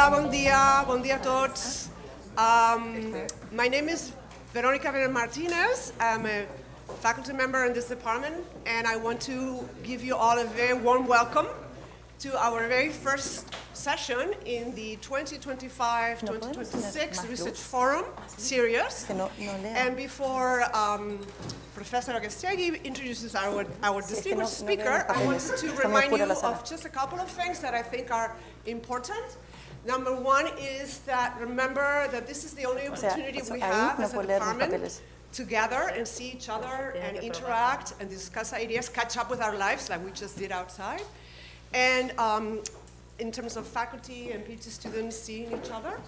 Hola, buen día a todos. My name is Veronica Martinez. I'm a faculty member in this department, and I want to give you all a very warm welcome to our very first session in the 2025-2026 Research Forum series. And before Professor Agestiegui introduces our distinguished speaker, I want to remind you of just a couple of things that I think are important. Number one is that remember that this is the only opportunity we have as a department to gather and see each other and interact and discuss ideas, catch up with our lives like we just did outside. And in terms of faculty and PhD students seeing each other,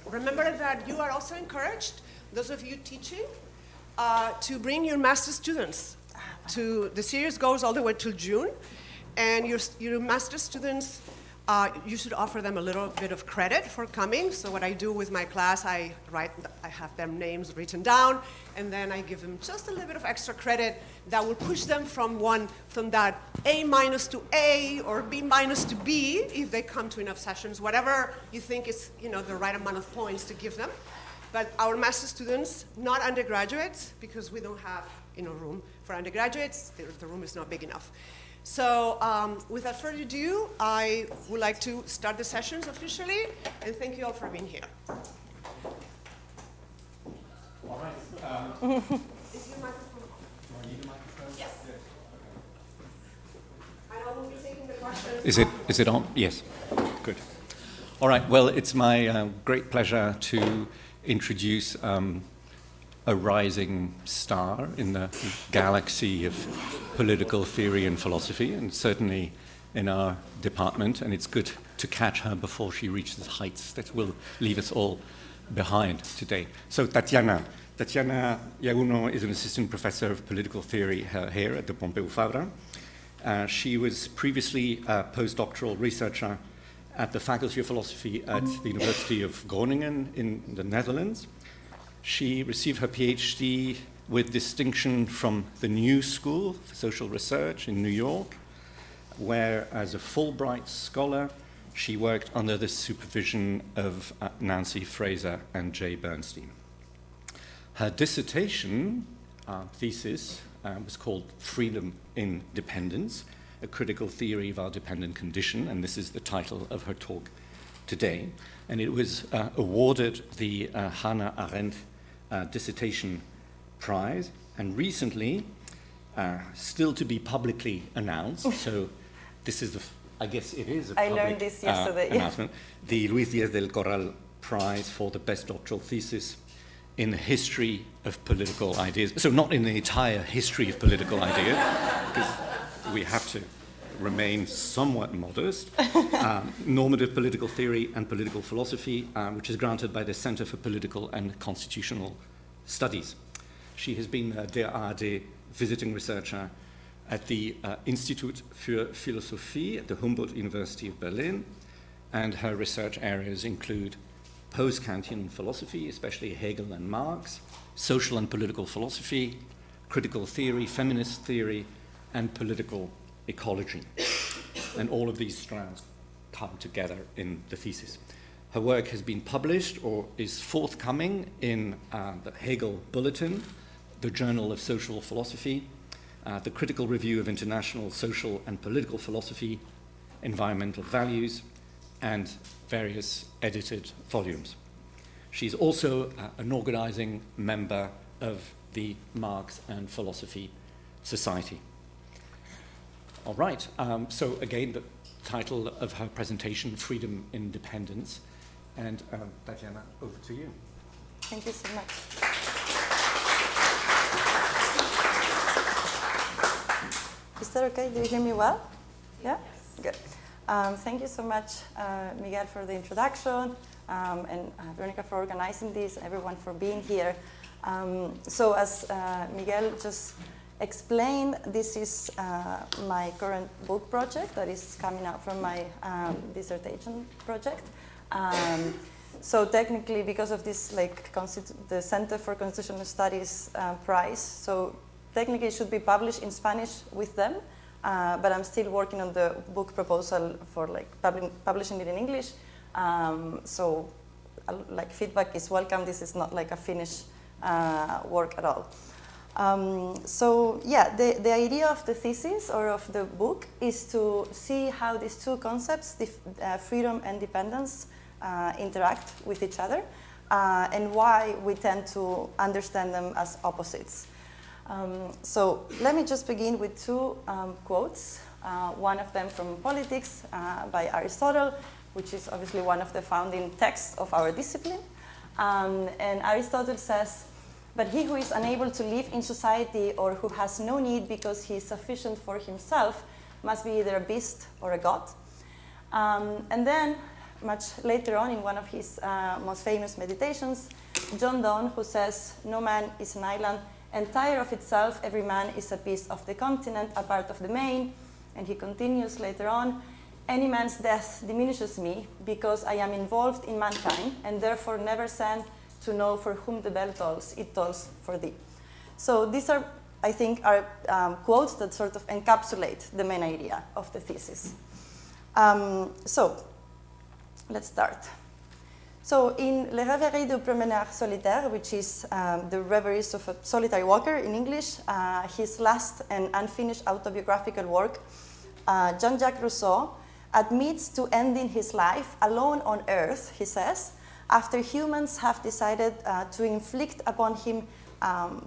remember that you are also encouraged, those of you teaching, to bring your master students. The series goes all the way till June, and your master students, you should offer them a little bit of credit for coming. So what I do with my class, I have their names written down, and then I give them just a little bit of extra credit that will push them from that A- to A or B- to B if they come to enough sessions, whatever you think is the right amount of points to give them. But our master students, not undergraduates, because we don't have room for undergraduates, the room is not big enough. So without further ado, I would like to start the sessions officially, and thank you all for being here. All right. Is your microphone? Do I need a microphone? Yes. And I will be taking the questions. Is it on? Yes. Good. All right. Well, it's my great pleasure to introduce a rising star in the galaxy of political theory and philosophy, and certainly in our department, and it's good to catch her before she reaches heights that will leave us all behind today. So Tatiana Llaguno is an assistant professor of political theory here at the Pompeu Fabra. She was previously a postdoctoral researcher at the Faculty of Philosophy at the University of Groningen in the Netherlands. She received her PhD with distinction from the New School for Social Research in New York, where as a Fulbright scholar, she worked under the supervision of Nancy Fraser and Jay Bernstein. Her dissertation thesis was called Freedom in Dependence, a critical theory of our dependent condition, and this is the title of her talk today. And it was awarded the Hannah Arendt Dissertation Prize, and recently, still to be publicly announced, so this is I guess it is a public learned this yesterday. Announcement, the Luis Díaz del Corral Prize for the best doctoral thesis in the history of political ideas. So not in the entire history of political ideas, because we have to remain somewhat modest. Normative political theory and political philosophy, which is granted by the Center for Political and Constitutional Studies. She has been a DAAD visiting researcher at the Institut für Philosophie at the Humboldt University of Berlin, and her research areas include post-Kantian philosophy, especially Hegel and Marx, social and political philosophy, critical theory, feminist theory, and political ecology. And all of these strands come together in the thesis. Her work has been published or is forthcoming in the Hegel Bulletin, the Journal of Social Philosophy, the Critical Review of International Social and Political Philosophy, Environmental Values, and various edited volumes. She's also an organizing member of the Marx and Philosophy Society. All right, so again, the title of her presentation, Freedom in Dependence. And Tatiana, over to you. Thank you so much. Is that okay? Do you hear me well? Yeah? Good. Thank you so much, Miguel, for the introduction, and Veronica for organizing this, and everyone for being here. So as Miguel just explained, this is my current book project that is coming out from my dissertation project. So technically, because of this, the Center for Constitutional Studies prize, so technically it should be published in Spanish with them, but I'm still working on the book proposal for publishing it in English. So like feedback is welcome. This is not like a finished work at all. So yeah, the idea of the thesis or of the book is to see how these two concepts, freedom and dependence, interact with each other, and why we tend to understand them as opposites. So let me just begin with two quotes. One of them from Politics by Aristotle, which is obviously one of the founding texts of our discipline. And Aristotle says, "But he who is unable to live in society or who has no need because he is sufficient for himself must be either a beast or a god." And then, much later on in one of his most famous meditations, John Donne, who says, "No man is an island, entire of itself, every man is a piece of the continent, a part of the main." And he continues later on, "Any man's death diminishes me because I am involved in mankind and therefore never sent to know for whom the bell tolls, it tolls for thee." So these are, I think, are quotes that sort of encapsulate the main idea of the thesis. So let's start. So in Les Rêveries du Promeneur Solitaire, which is the reveries of a solitary walker in English, his last and unfinished autobiographical work, Jean-Jacques Rousseau admits to ending his life alone on earth, he says, after humans have decided to inflict upon him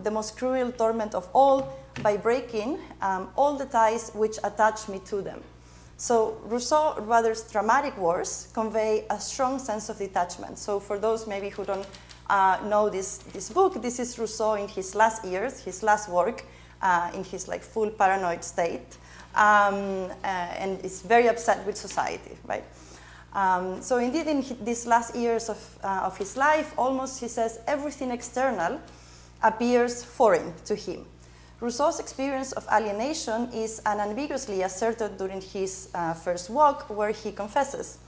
the most cruel torment of all by breaking all the ties which attach me to them. So Rousseau's rather dramatic words convey a strong sense of detachment. So for those maybe who don't know this book, this is Rousseau in his last years, his last work, in his like full paranoid state, and is very upset with society, right? So indeed, in these last years of his life, almost, he says, everything external appears foreign to him. Rousseau's experience of alienation is unambiguously asserted during his first walk, where he confesses,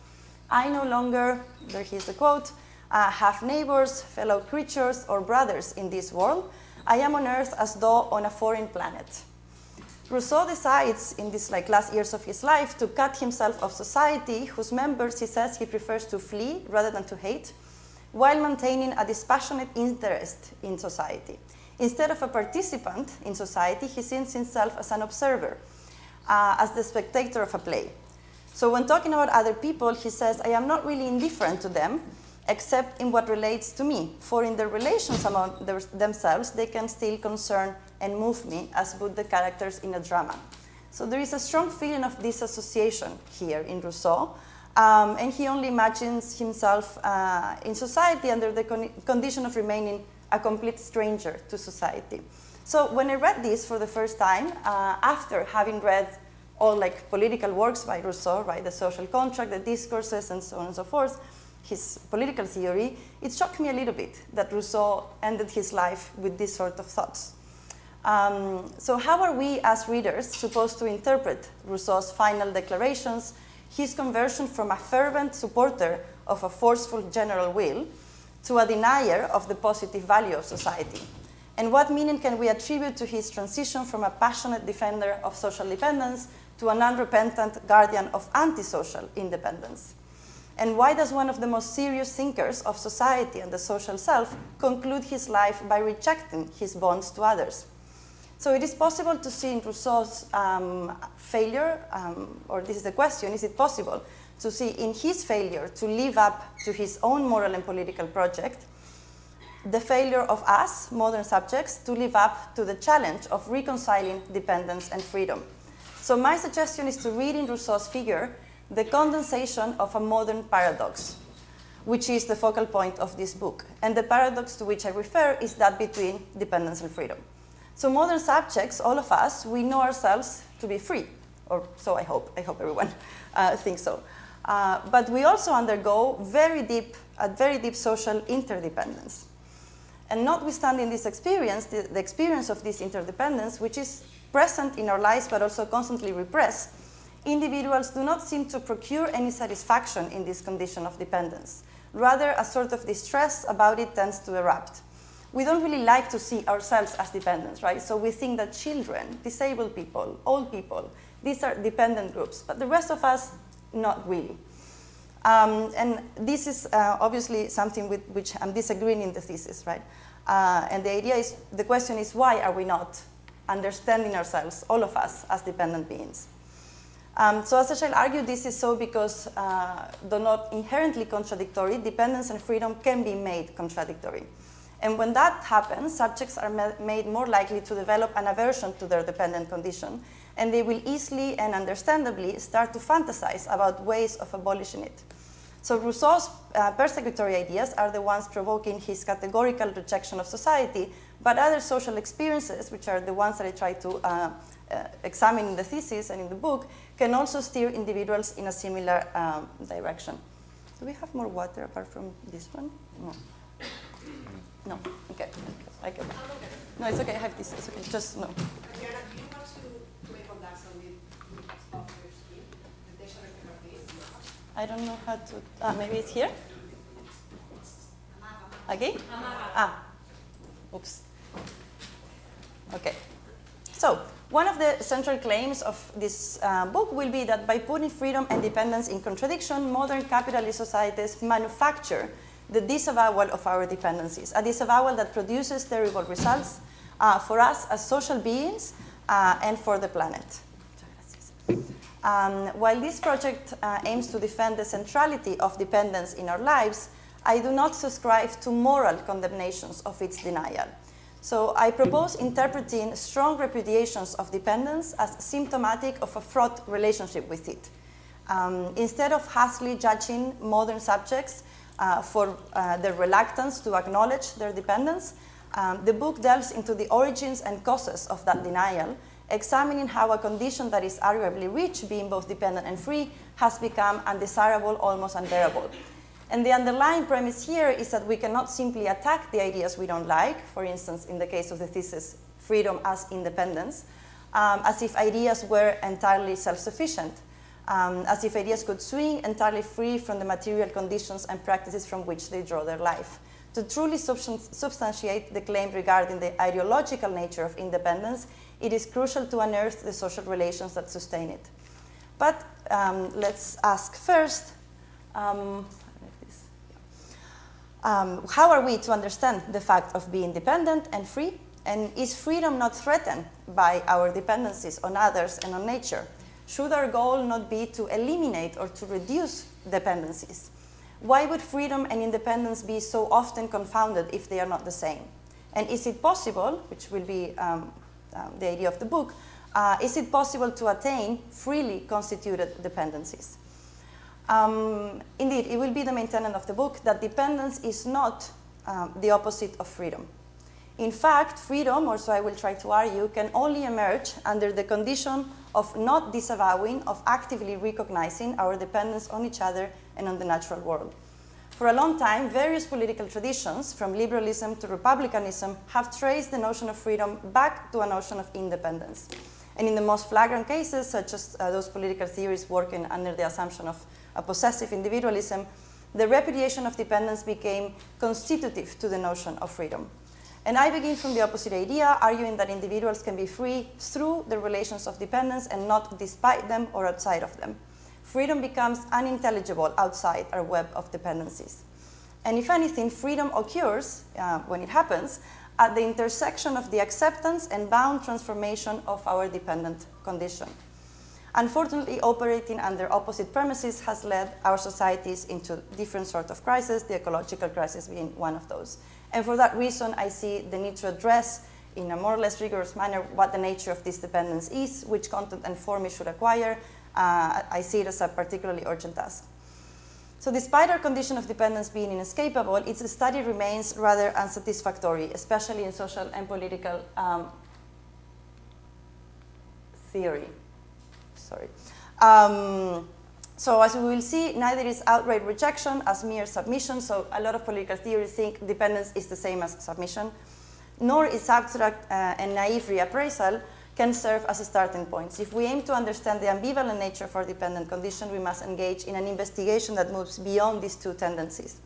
"I no longer," there here's the quote, "have neighbors, fellow creatures, or brothers in this world. I am on earth as though on a foreign planet." Rousseau decides in these last years of his life to cut himself off society, whose members, he says, he prefers to flee rather than to hate, while maintaining a dispassionate interest in society. Instead of a participant in society, he sees himself as an observer, as the spectator of a play. So when talking about other people, he says, "I am not really indifferent to them, except in what relates to me, for in their relations among themselves, they can still concern and move me, as would the characters in a drama." So there is a strong feeling of disassociation here in Rousseau, and he only imagines himself in society under the condition of remaining a complete stranger to society. So when I read this for the first time, after having read all political works by Rousseau, right, the social contract, the discourses, and so on and so forth, his political theory, it shocked me a little bit that Rousseau ended his life with these sort of thoughts. So how are we as readers supposed to interpret Rousseau's final declarations, his conversion from a fervent supporter of a forceful general will to a denier of the positive value of society? And what meaning can we attribute to his transition from a passionate defender of social dependence to an unrepentant guardian of antisocial independence? And why does one of the most serious thinkers of society and the social self conclude his life by rejecting his bonds to others? So it is possible to see in Rousseau's failure, or this is the question, is it possible to see in his failure to live up to his own moral and political project, the failure of us, modern subjects, to live up to the challenge of reconciling dependence and freedom? So my suggestion is to read in Rousseau's figure the condensation of a modern paradox, which is the focal point of this book. And the paradox to which I refer is that between dependence and freedom. So modern subjects, all of us, we know ourselves to be free, or so I hope everyone thinks so. But we also undergo a very deep social interdependence. And notwithstanding this experience, the experience of this interdependence, which is present in our lives but also constantly repressed, individuals do not seem to procure any satisfaction in this condition of dependence. Rather, a sort of distress about it tends to erupt. We don't really like to see ourselves as dependents, right? So we think that children, disabled people, old people, these are dependent groups, but the rest of us, not really. And this is obviously something with which I'm disagreeing in the thesis, right? And the question is, why are we not understanding ourselves, all of us, as dependent beings? So as I shall argue, this is so because, though not inherently contradictory, dependence and freedom can be made contradictory. And when that happens, subjects are made more likely to develop an aversion to their dependent condition, and they will easily and understandably start to fantasize about ways of abolishing it. So Rousseau's persecutory ideas are the ones provoking his categorical rejection of society, but other social experiences, which are the ones that I try to examine in the thesis and in the book, can also steer individuals in a similar direction. Do we have more water apart from this one? No. No, okay. No, it's okay, I have this, it's okay, just no. Tatiana, do you want to make on that something of your skin? The texture of this? I don't know how to, maybe it's here? Okay? Oops. Okay. So, one of the central claims of this book will be that by putting freedom and dependence in contradiction, modern capitalist societies manufacture the disavowal of our dependencies, a disavowal that produces terrible results for us as social beings and for the planet. While this project aims to defend the centrality of dependence in our lives, I do not subscribe to moral condemnations of its denial. So I propose interpreting strong repudiations of dependence as symptomatic of a fraught relationship with it. Instead of harshly judging modern subjects for their reluctance to acknowledge their dependence, the book delves into the origins and causes of that denial, examining how a condition that is arguably rich, being both dependent and free, has become undesirable, almost unbearable. And the underlying premise here is that we cannot simply attack the ideas we don't like, for instance, in the case of the thesis, freedom as independence, as if ideas were entirely self-sufficient, as if ideas could swing entirely free from the material conditions and practices from which they draw their life. To truly substantiate the claim regarding the ideological nature of independence, it is crucial to unearth the social relations that sustain it. But let's ask first, how are we to understand the fact of being dependent and free? And is freedom not threatened by our dependencies on others and on nature? Should our goal not be to eliminate or to reduce dependencies? Why would freedom and independence be so often confounded if they are not the same? And is it possible, which will be the idea of the book, is it possible to attain freely constituted dependencies? Indeed, it will be the main tenet of the book that dependence is not the opposite of freedom. In fact, freedom, or so I will try to argue, can only emerge under the condition of not disavowing, of actively recognizing our dependence on each other and on the natural world. For a long time, various political traditions, from liberalism to republicanism, have traced the notion of freedom back to a notion of independence. And in the most flagrant cases, such as those political theories working under the assumption of a possessive individualism, the repudiation of dependence became constitutive to the notion of freedom. And I begin from the opposite idea, arguing that individuals can be free through the relations of dependence and not despite them or outside of them. Freedom becomes unintelligible outside our web of dependencies. And if anything, freedom occurs, when it happens, at the intersection of the acceptance and bound transformation of our dependent condition. Unfortunately, operating under opposite premises has led our societies into different sorts of crises, the ecological crisis being one of those. And for that reason, I see the need to address in a more or less rigorous manner what the nature of this dependence is, which content and form it should acquire. I see it as a particularly urgent task. So despite our condition of dependence being inescapable, its study remains rather unsatisfactory, especially in social and political theory. Sorry. So as we will see, neither is outright rejection as mere submission. So a lot of political theories think dependence is the same as submission, nor is abstract and naive reappraisal can serve as a starting point. If we aim to understand the ambivalent nature of our dependent condition, we must engage in an investigation that moves beyond these two tendencies.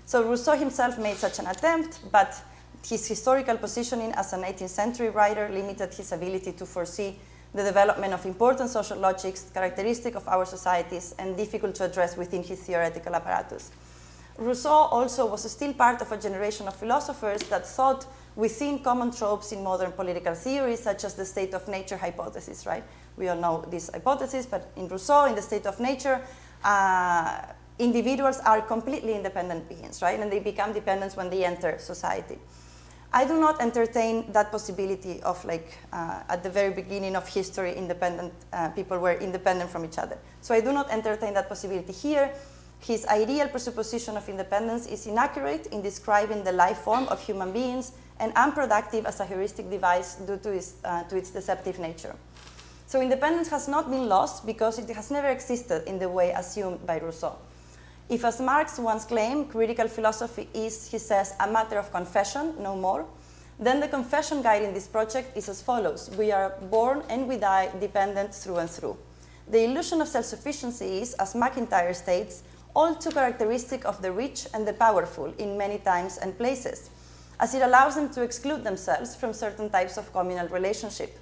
So Rousseau himself made such an attempt, but his historical positioning as an 18th century writer limited his ability to foresee the development of important social logics, characteristic of our societies, and difficult to address within his theoretical apparatus. Rousseau also was still part of a generation of philosophers that thought within common tropes in modern political theory, such as the state of nature hypothesis, right? We all know this hypothesis, but in Rousseau, in the state of nature, individuals are completely independent beings, right? And they become dependent when they enter society. I do not entertain that possibility of at the very beginning of history, people were independent from each other. So I do not entertain that possibility here. His ideal presupposition of independence is inaccurate in describing the life form of human beings and unproductive as a heuristic device due to its deceptive nature. So independence has not been lost because it has never existed in the way assumed by Rousseau. If, as Marx once claimed, critical philosophy is, he says, a matter of confession, no more, then the confession guiding this project is as follows. We are born and we die dependent through and through. The illusion of self-sufficiency is, as MacIntyre states, all too characteristic of the rich and the powerful in many times and places, as it allows them to exclude themselves from certain types of communal relationship.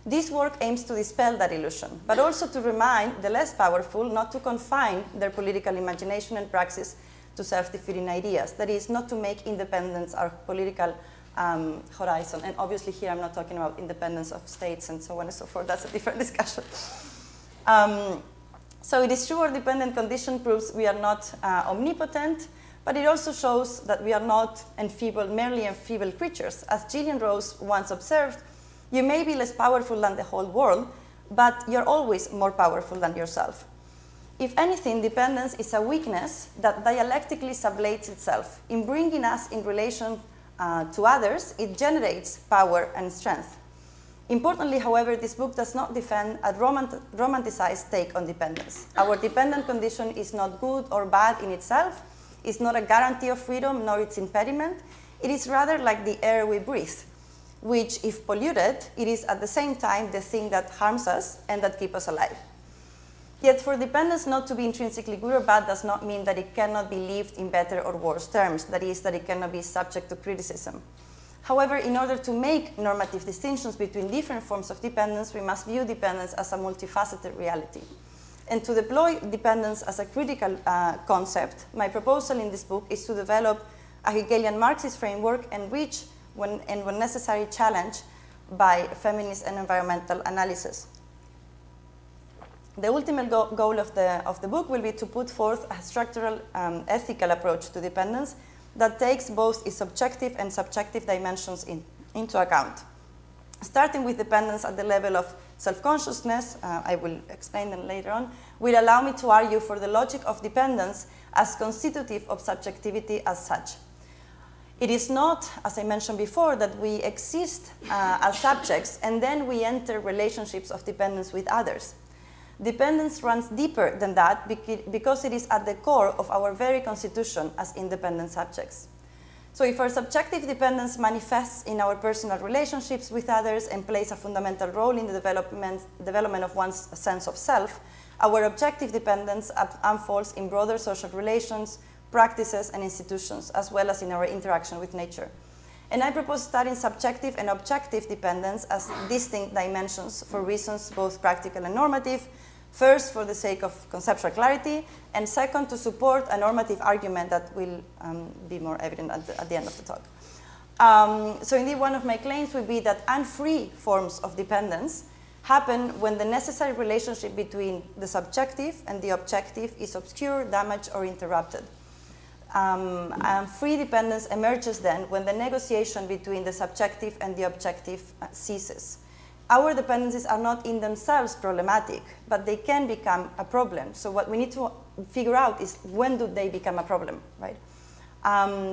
This work aims to dispel that illusion, but also to remind the less powerful not to confine their political imagination and praxis to self-defeating ideas. That is, not to make independence our political horizon. And obviously here I'm not talking about independence of states and so on and so forth. That's a different discussion. So it is true our dependent condition proves we are not omnipotent, but it also shows that we are not merely enfeebled creatures. As Gillian Rose once observed, you may be less powerful than the whole world, but you're always more powerful than yourself. If anything, dependence is a weakness that dialectically sublates itself. In bringing us in relation to others, it generates power and strength. Importantly, however, this book does not defend a romanticized take on dependence. Our dependent condition is not good or bad in itself. It's not a guarantee of freedom, nor its impediment. It is rather like the air we breathe, which, if polluted, it is at the same time the thing that harms us and that keeps us alive. Yet for dependence not to be intrinsically good or bad does not mean that it cannot be lived in better or worse terms, that is, that it cannot be subject to criticism. However, in order to make normative distinctions between different forms of dependence, we must view dependence as a multifaceted reality. And to deploy dependence as a critical concept, my proposal in this book is to develop a Hegelian Marxist framework enriched when necessary challenged by feminist and environmental analysis. The ultimate goal of the book will be to put forth a structural ethical approach to dependence that takes both its objective and subjective dimensions into account. Starting with dependence at the level of self-consciousness, I will explain them later on, will allow me to argue for the logic of dependence as constitutive of subjectivity as such. It is not, as I mentioned before, that we exist as subjects and then we enter relationships of dependence with others. Dependence runs deeper than that because it is at the core of our very constitution as independent subjects. So if our subjective dependence manifests in our personal relationships with others and plays a fundamental role in the development of one's sense of self, our objective dependence unfolds in broader social relations, practices, and institutions, as well as in our interaction with nature. And I propose studying subjective and objective dependence as distinct dimensions for reasons both practical and normative, first for the sake of conceptual clarity, and second to support a normative argument that will be more evident at the end of the talk. So indeed one of my claims would be that unfree forms of dependence happen when the necessary relationship between the subjective and the objective is obscure, damaged, or interrupted. Free dependence emerges then when the negotiation between the subjective and the objective ceases. Our dependencies are not in themselves problematic, but they can become a problem. So what we need to figure out is when do they become a problem, right?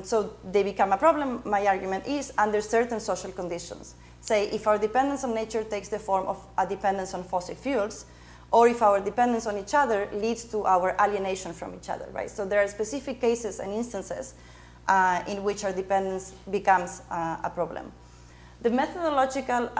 So they become a problem, my argument is, under certain social conditions. Say, if our dependence on nature takes the form of a dependence on fossil fuels, or if our dependence on each other leads to our alienation from each other, right? So there are specific cases and instances in which our dependence becomes a problem. The methodological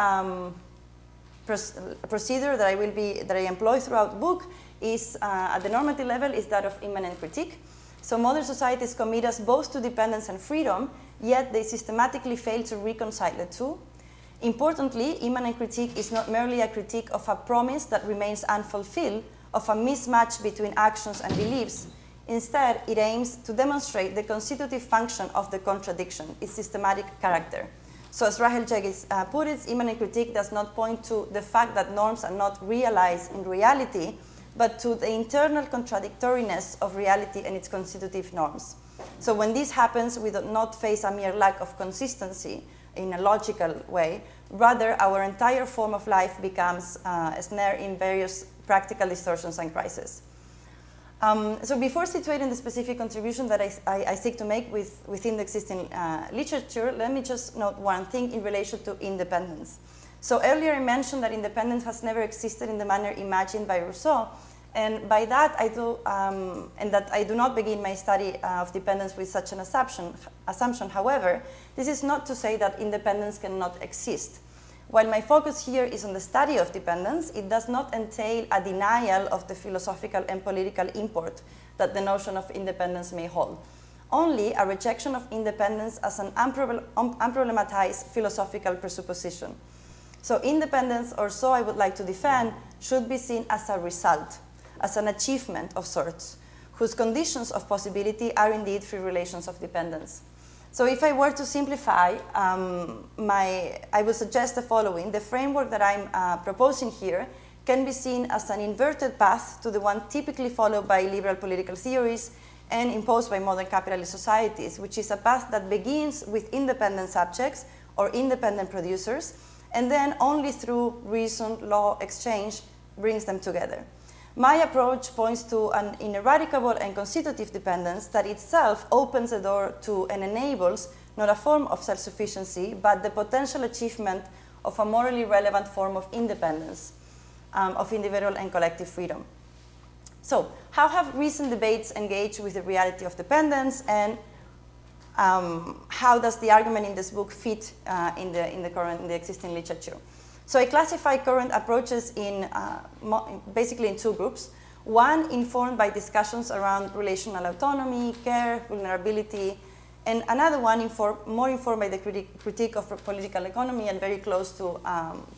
procedure that I employ throughout the book is, at the normative level, is that of immanent critique. So modern societies commit us both to dependence and freedom, yet they systematically fail to reconcile the two. Importantly, immanent critique is not merely a critique of a promise that remains unfulfilled, of a mismatch between actions and beliefs. Instead, it aims to demonstrate the constitutive function of the contradiction, its systematic character. So as Rahel Djeggis put it, immanent critique does not point to the fact that norms are not realized in reality, but to the internal contradictoriness of reality and its constitutive norms. So when this happens, we do not face a mere lack of consistency in a logical way. Rather, our entire form of life becomes snared in various practical distortions and crises. So before situating the specific contribution that I seek to make within the existing literature, let me just note one thing in relation to independence. So earlier I mentioned that independence has never existed in the manner imagined by Rousseau, and by that I do, and that I do not begin my study of dependence with such an assumption. However, this is not to say that independence cannot exist. While my focus here is on the study of dependence, it does not entail a denial of the philosophical and political import that the notion of independence may hold. Only a rejection of independence as an unproblematized philosophical presupposition. So independence, or so I would like to defend, should be seen as a result, as an achievement of sorts, whose conditions of possibility are indeed free relations of dependence. So if I were to simplify, I would suggest the following. The framework that I'm proposing here can be seen as an inverted path to the one typically followed by liberal political theories and imposed by modern capitalist societies, which is a path that begins with independent subjects or independent producers, and then only through reason, law, exchange brings them together. My approach points to an ineradicable and constitutive dependence that itself opens the door to and enables not a form of self-sufficiency, but the potential achievement of a morally relevant form of independence, of individual and collective freedom. So, how have recent debates engaged with the reality of dependence, and how does the argument in this book fit in the existing literature? So I classify current approaches in basically in two groups. One informed by discussions around relational autonomy, care, vulnerability, and another one more informed by the critique of political economy and very close to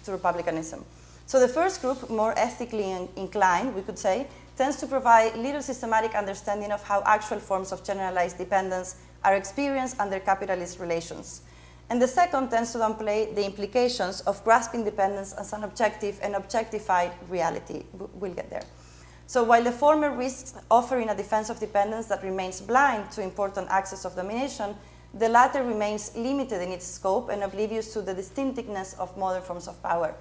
republicanism. So the first group, more ethically inclined, we could say, tends to provide little systematic understanding of how actual forms of generalized dependence are experienced under capitalist relations. And the second tends to downplay the implications of grasping dependence as an objective and objectified reality. We'll get there. So while the former risks offering a defense of dependence that remains blind to important axes of domination, the latter remains limited in its scope and oblivious to the distinctiveness of modern forms of power.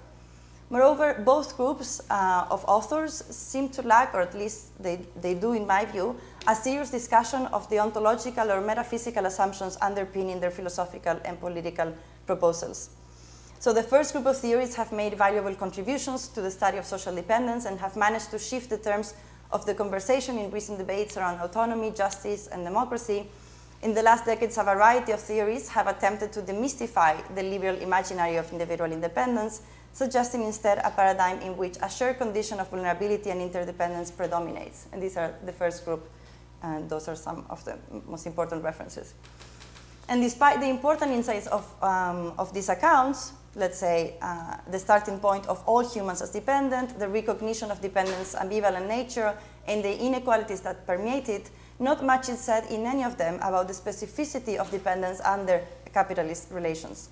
Moreover, both groups of authors seem to lack, or at least they do in my view, a serious discussion of the ontological or metaphysical assumptions underpinning their philosophical and political proposals. So the first group of theories have made valuable contributions to the study of social dependence and have managed to shift the terms of the conversation in recent debates around autonomy, justice, and democracy. In the last decades, a variety of theories have attempted to demystify the liberal imaginary of individual independence, suggesting instead a paradigm in which a shared condition of vulnerability and interdependence predominates. And these are the first group, and those are some of the most important references. And despite the important insights of these accounts, let's say the starting point of all humans as dependent, the recognition of dependence ambivalent nature, and the inequalities that permeate it, not much is said in any of them about the specificity of dependence under capitalist relations.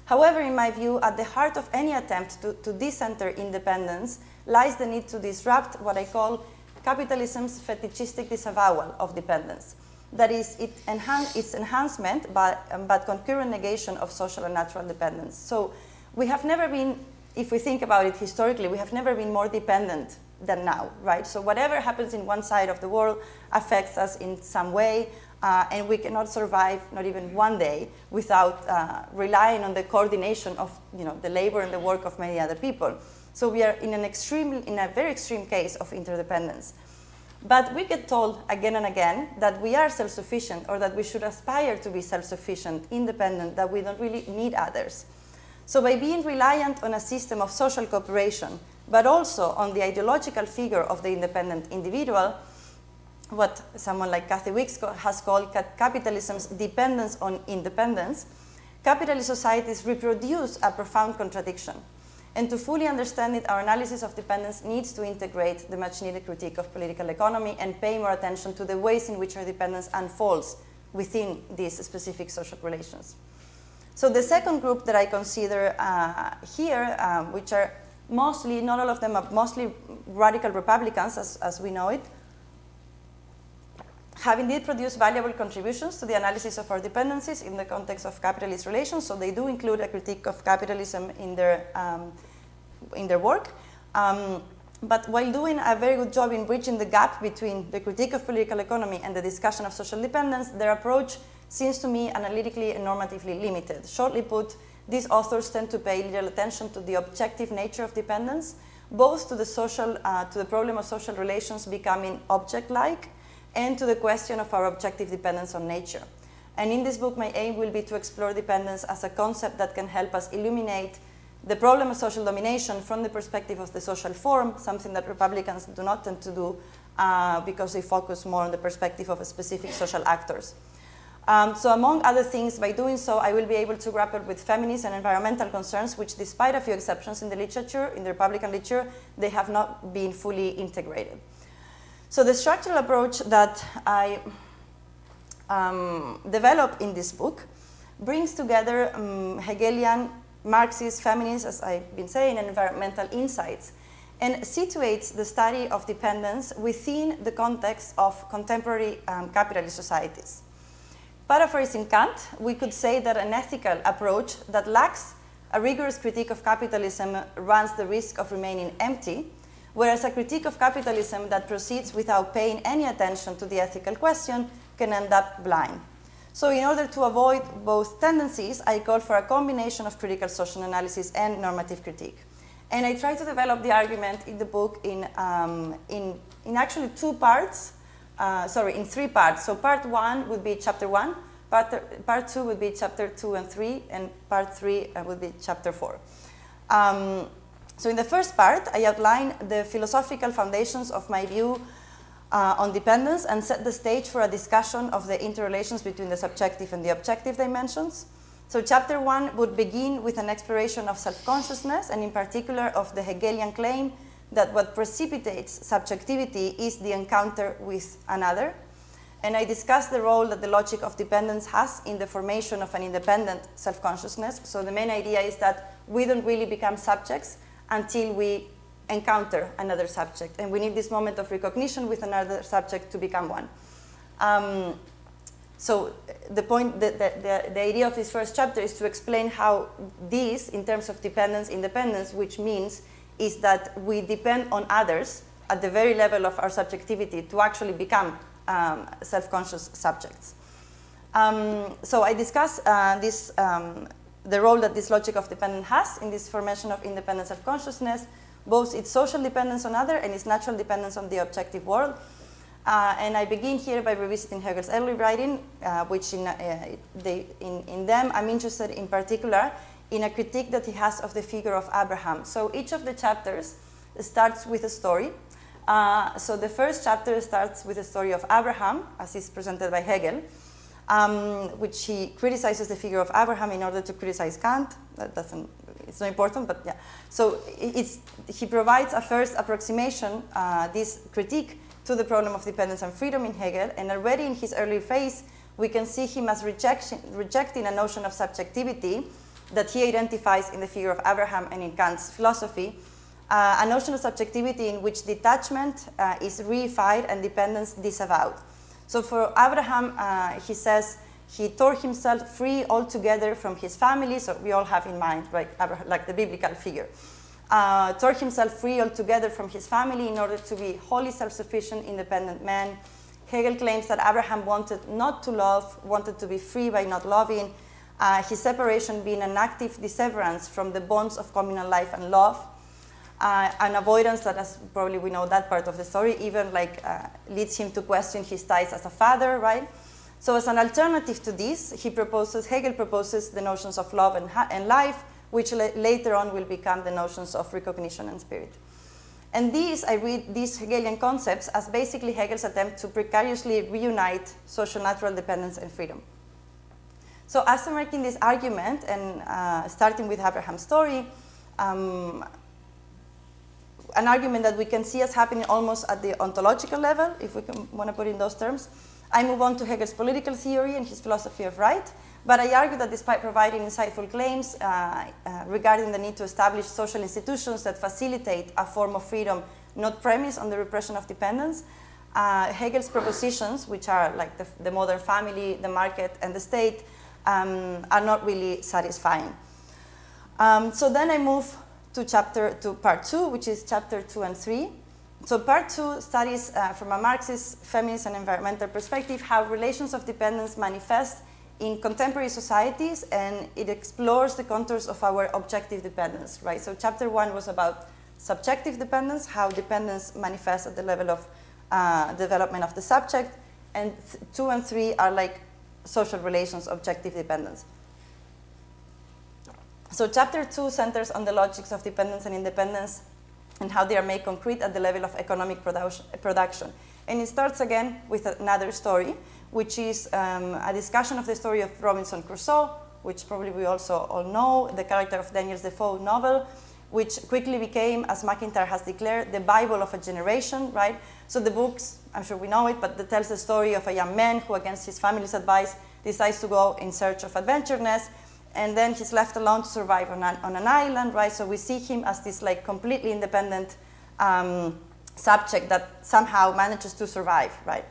However, in my view, at the heart of any attempt to decenter independence lies the need to disrupt what I call capitalism's fetishistic disavowal of dependence. That is, its enhancement, but concurrent negation of social and natural dependence. So we have never been, if we think about it historically, we have never been more dependent than now, right? So whatever happens in one side of the world affects us in some way, and we cannot survive, not even one day, without relying on the coordination of the labor and the work of many other people. So we are in a very extreme case of interdependence. But we get told again and again that we are self-sufficient, or that we should aspire to be self-sufficient, independent, that we don't really need others. So by being reliant on a system of social cooperation, but also on the ideological figure of the independent individual, what someone like Kathy Wicks has called capitalism's dependence on independence, capitalist societies reproduce a profound contradiction. And to fully understand it, our analysis of dependence needs to integrate the much-needed critique of political economy and pay more attention to the ways in which our dependence unfolds within these specific social relations. So the second group that I consider here, which are mostly, not all of them, are mostly radical Republicans, as we know it, have indeed produced valuable contributions to the analysis of our dependencies in the context of capitalist relations, so they do include a critique of capitalism in their work. But while doing a very good job in bridging the gap between the critique of political economy and the discussion of social dependence, their approach seems to me analytically and normatively limited. Shortly put, these authors tend to pay little attention to the objective nature of dependence, both to the problem of social relations becoming object-like, and to the question of our objective dependence on nature. And in this book, my aim will be to explore dependence as a concept that can help us illuminate the problem of social domination from the perspective of the social form, something that Republicans do not tend to do because they focus more on the perspective of specific social actors. So among other things, by doing so, I will be able to grapple with feminist and environmental concerns, which despite a few exceptions in the literature, in the Republican literature, they have not been fully integrated. So the structural approach that I develop in this book brings together Hegelian, Marxist, feminist, as I've been saying, and environmental insights, and situates the study of dependence within the context of contemporary capitalist societies. Paraphrasing Kant, we could say that an ethical approach that lacks a rigorous critique of capitalism runs the risk of remaining empty, whereas a critique of capitalism that proceeds without paying any attention to the ethical question can end up blind. So in order to avoid both tendencies, I call for a combination of critical social analysis and normative critique. And I try to develop the argument in the book in actually in 3 parts. So part 1 would be chapter 1, part 2 would be chapter 2 and 3, and part 3 would be chapter 4. So in the first part, I outline the philosophical foundations of my view on dependence and set the stage for a discussion of the interrelations between the subjective and the objective dimensions. So chapter 1 would begin with an exploration of self-consciousness, and in particular of the Hegelian claim that what precipitates subjectivity is the encounter with another. And I discuss the role that the logic of dependence has in the formation of an independent self-consciousness. So the main idea is that we don't really become subjects until we encounter another subject. And we need this moment of recognition with another subject to become one. So the idea of this first chapter is to explain how this, in terms of dependence, independence, which means is that we depend on others at the very level of our subjectivity to actually become self-conscious subjects. So I discuss the role that this logic of dependence has in this formation of independent self-consciousness, both its social dependence on other and its natural dependence on the objective world. And I begin here by revisiting Hegel's early writing, which in them I'm interested in particular in a critique that he has of the figure of Abraham. So each of the chapters starts with a story. So the first chapter starts with the story of Abraham, as is presented by Hegel, which he criticizes the figure of Abraham in order to criticize Kant. It's not important, but yeah. So he provides a first approximation, this critique, to the problem of dependence and freedom in Hegel, and already in his early phase, we can see him as rejecting a notion of subjectivity that he identifies in the figure of Abraham and in Kant's philosophy, a notion of subjectivity in which detachment is reified and dependence disavowed. So for Abraham, he says he tore himself free altogether from his family, so we all have in mind, right, like the biblical figure. Tore himself free altogether from his family in order to be wholly self-sufficient, independent man. Hegel claims that Abraham wanted not to love, wanted to be free by not loving, his separation being an active disseverance from the bonds of communal life and love, an avoidance that, as probably we know that part of the story, even leads him to question his ties as a father, right? So as an alternative to this, Hegel proposes the notions of love and life, which later on will become the notions of recognition and spirit. And I read these Hegelian concepts as basically Hegel's attempt to precariously reunite social natural dependence and freedom. So after making this argument and starting with Abraham's story, an argument that we can see as happening almost at the ontological level, if we want to put it in those terms, I move on to Hegel's political theory and his philosophy of right. But I argue that despite providing insightful claims regarding the need to establish social institutions that facilitate a form of freedom not premised on the repression of dependence, Hegel's propositions, which are like the modern family, the market, and the state, are not really satisfying. So then I move to part 2, which is chapter 2 and 3. So part 2 studies from a Marxist, feminist, and environmental perspective how relations of dependence manifest in contemporary societies, and it explores the contours of our objective dependence, right? So chapter 1 was about subjective dependence, how dependence manifests at the level of development of the subject, and 2 and 3 are like social relations, objective dependence. So chapter 2 centers on the logics of dependence and independence and how they are made concrete at the level of economic production. And it starts again with another story, which is a discussion of the story of Robinson Crusoe, which probably we also all know, the character of Daniel Defoe novel, which quickly became, as McIntyre has declared, the Bible of a generation, right? So the books, I'm sure we know it, but it tells the story of a young man who, against his family's advice, decides to go in search of adventureness, and then he's left alone to survive on an island, right? So we see him as this like completely independent subject that somehow manages to survive, right?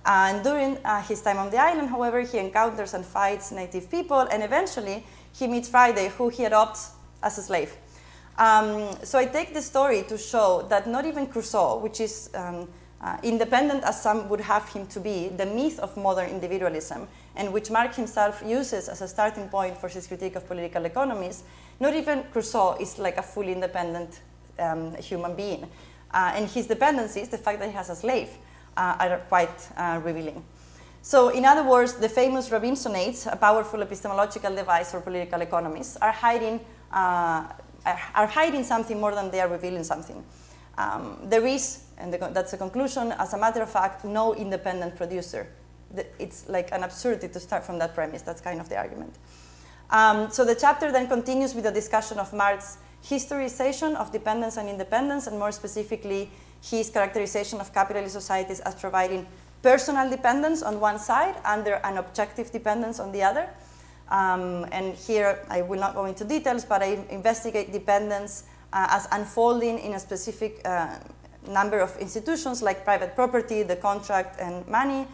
And during his time on the island, however, he encounters and fights native people, and eventually he meets Friday, who he adopts as a slave. So I take this story to show that not even Crusoe, which is independent as some would have him to be, the myth of modern individualism, and which Marx himself uses as a starting point for his critique of political economies, not even Crusoe is like a fully independent human being. And his dependencies, the fact that he has a slave, are quite revealing. So in other words, the famous Robinsonates, a powerful epistemological device for political economists, are hiding something more than they are revealing something. There is, and that's a conclusion, as a matter of fact, no independent producer. It's like an absurdity to start from that premise. That's kind of the argument. So the chapter then continues with a discussion of Marx's historization of dependence and independence, and more specifically, his characterization of capitalist societies as providing personal dependence on one side under an objective dependence on the other. And here I will not go into details, but I investigate dependence as unfolding in a specific number of institutions like private property, the contract, and money.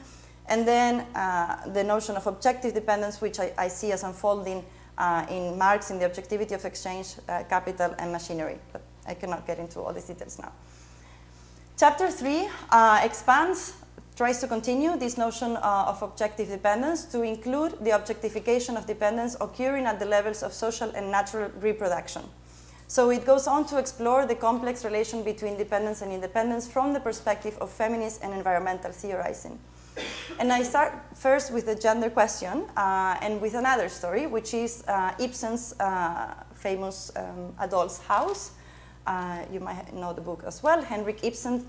And then the notion of objective dependence, which I see as unfolding in Marx in the objectivity of exchange, capital, and machinery. But I cannot get into all these details now. Chapter 3 tries to continue this notion of objective dependence to include the objectification of dependence occurring at the levels of social and natural reproduction. So it goes on to explore the complex relation between dependence and independence from the perspective of feminist and environmental theorizing. And I start first with the gender question and with another story, which is Ibsen's famous A Doll's House. You might know the book as well. Henrik Ibsen,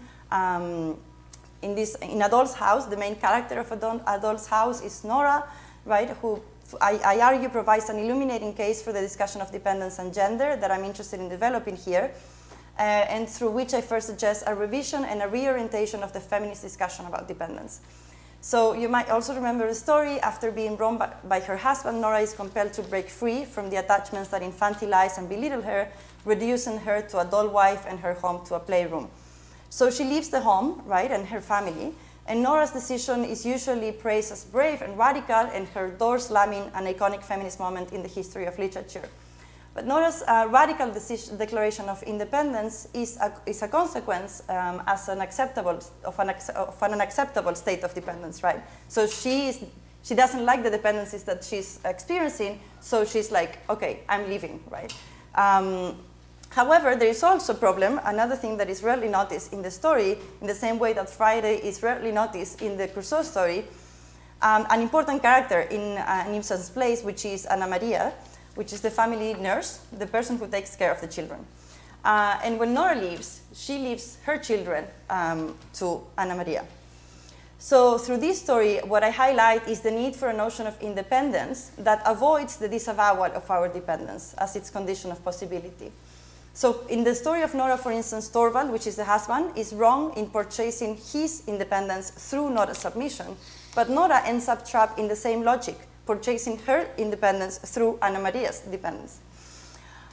in A Doll's House, the main character of A Doll's House is Nora, right, who I argue provides an illuminating case for the discussion of dependence and gender that I'm interested in developing here, and through which I first suggest a revision and a reorientation of the feminist discussion about dependence. So you might also remember the story. After being wronged by her husband, Nora is compelled to break free from the attachments that infantilize and belittle her, reducing her to a doll wife and her home to a playroom. So she leaves the home, right, and her family, and Nora's decision is usually praised as brave and radical, and her door slamming an iconic feminist moment in the history of literature. But Nora's radical declaration of independence is a consequence as an unacceptable state of dependence, right? So she doesn't like the dependencies that she's experiencing, so she's like, okay, I'm leaving, right? However, there is also a problem, another thing that is rarely noticed in the story, in the same way that Friday is rarely noticed in the Crusoe story, an important character in Ibsen's plays, which is Anna Maria, which is the family nurse, the person who takes care of the children. And when Nora leaves, she leaves her children to Anna Maria. So through this story, what I highlight is the need for a notion of independence that avoids the disavowal of our dependence as its condition of possibility. So in the story of Nora, for instance, Torvald, which is the husband, is wrong in purchasing his independence through Nora's submission, but Nora ends up trapped in the same logic, purchasing her independence through Anna Maria's dependence.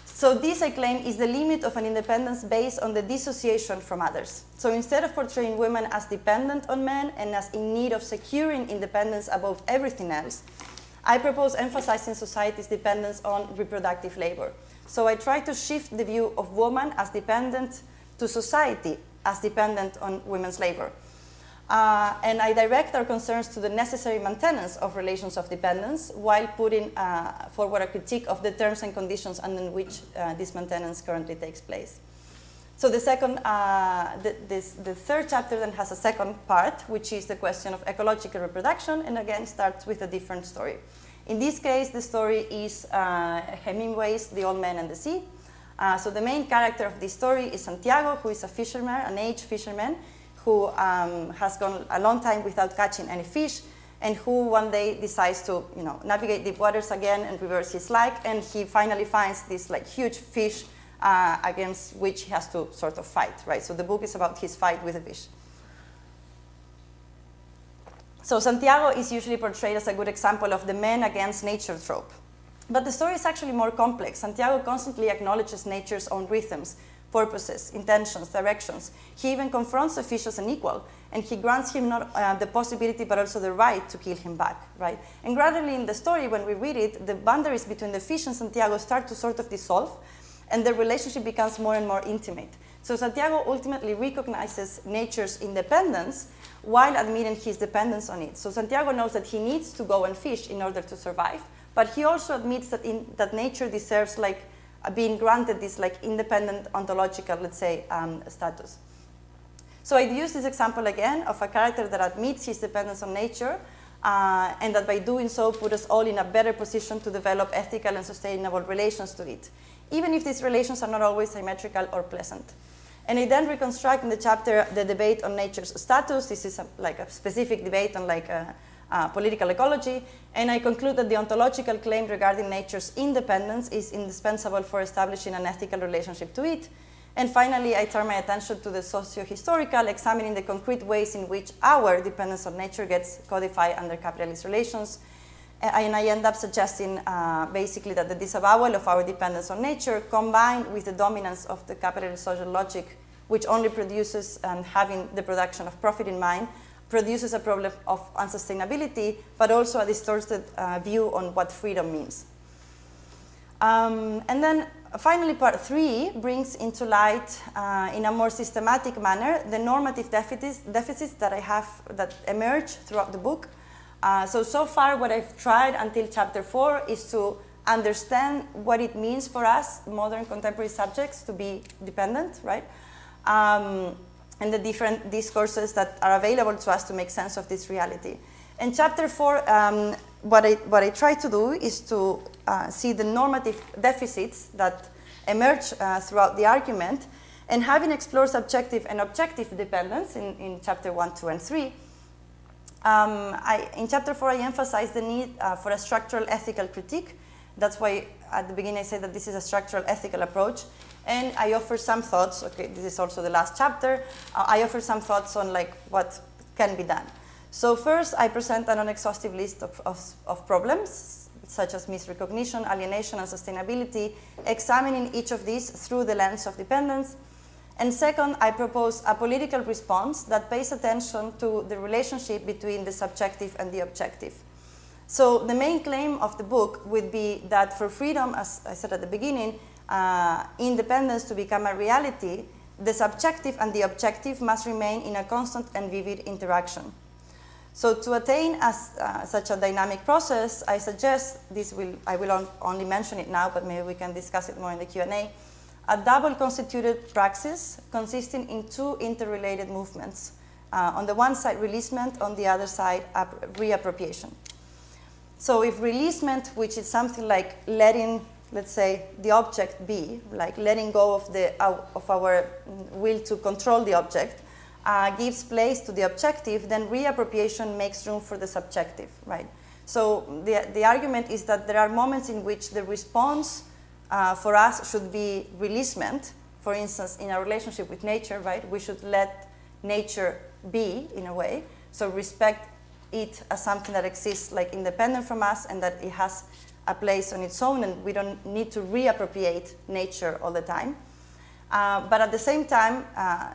So this, I claim, is the limit of an independence based on the dissociation from others. So instead of portraying women as dependent on men and as in need of securing independence above everything else, I propose emphasizing society's dependence on reproductive labor. So I try to shift the view of woman as dependent to society as dependent on women's labor. And I direct our concerns to the necessary maintenance of relations of dependence while putting forward a critique of the terms and conditions under which this maintenance currently takes place. So the third chapter then has a second part, which is the question of ecological reproduction, and again starts with a different story. In this case, the story is Hemingway's The Old Man and the Sea. So the main character of this story is Santiago, who is a fisherman, an aged fisherman, who has gone a long time without catching any fish, and who one day decides to navigate deep waters again and reverse his luck, and he finally finds this huge fish against which he has to sort of fight, right? So the book is about his fight with the fish. So Santiago is usually portrayed as a good example of the man against nature trope. But the story is actually more complex. Santiago constantly acknowledges nature's own rhythms, purposes, intentions, directions. He even confronts the fish as an equal, and he grants him not the possibility but also the right to kill him back, right? And gradually in the story, when we read it, the boundaries between the fish and Santiago start to sort of dissolve, and the relationship becomes more and more intimate. So Santiago ultimately recognizes nature's independence while admitting his dependence on it. So Santiago knows that he needs to go and fish in order to survive, but he also admits that nature deserves being granted this independent ontological, let's say, status. So I use this example again of a character that admits his dependence on nature, and that by doing so put us all in a better position to develop ethical and sustainable relations to it, even if these relations are not always symmetrical or pleasant. And I then reconstruct in the chapter the debate on nature's status. This is a specific debate on political ecology, and I conclude that the ontological claim regarding nature's independence is indispensable for establishing an ethical relationship to it. And finally, I turn my attention to the socio-historical, examining the concrete ways in which our dependence on nature gets codified under capitalist relations. And I end up suggesting basically that the disavowal of our dependence on nature, combined with the dominance of the capitalist social logic, which only produces, and having the production of profit in mind, produces a problem of unsustainability, but also a distorted view on what freedom means. And then finally, part 3 brings into light, in a more systematic manner, the normative deficits that I have that emerge throughout the book. So far, what I've tried until chapter 4 is to understand what it means for us, modern contemporary subjects, to be dependent, right? And the different discourses that are available to us to make sense of this reality. In chapter 4, what I try to do is to see the normative deficits that emerge throughout the argument, and having explored subjective and objective dependence in chapter 1, 2, and 3, in chapter 4, I emphasize the need for a structural ethical critique. That's why at the beginning I said that this is a structural ethical approach. And I offer some thoughts. Okay, this is also the last chapter. I offer some thoughts on what can be done. So first, I present a non-exhaustive list of problems, such as misrecognition, alienation, and sustainability, examining each of these through the lens of dependence. And second, I propose a political response that pays attention to the relationship between the subjective and the objective. So the main claim of the book would be that for freedom, as I said at the beginning, independence to become a reality, the subjective and the objective must remain in a constant and vivid interaction. So to attain such a dynamic process, I suggest I will only mention it now, but maybe we can discuss it more in the Q&A, a double constituted praxis consisting in two interrelated movements. On the one side, releasement, on the other side, reappropriation. So if releasement, which is something like letting, let's say, the object be, like letting go of our will to control the object, gives place to the objective, then reappropriation makes room for the subjective, right? So the argument is that there are moments in which the response for us should be releasement. For instance, in our relationship with nature, right? We should let nature be, in a way. So respect it as something that exists like independent from us and that it has a place on its own, and we don't need to reappropriate nature all the time. But at the same time,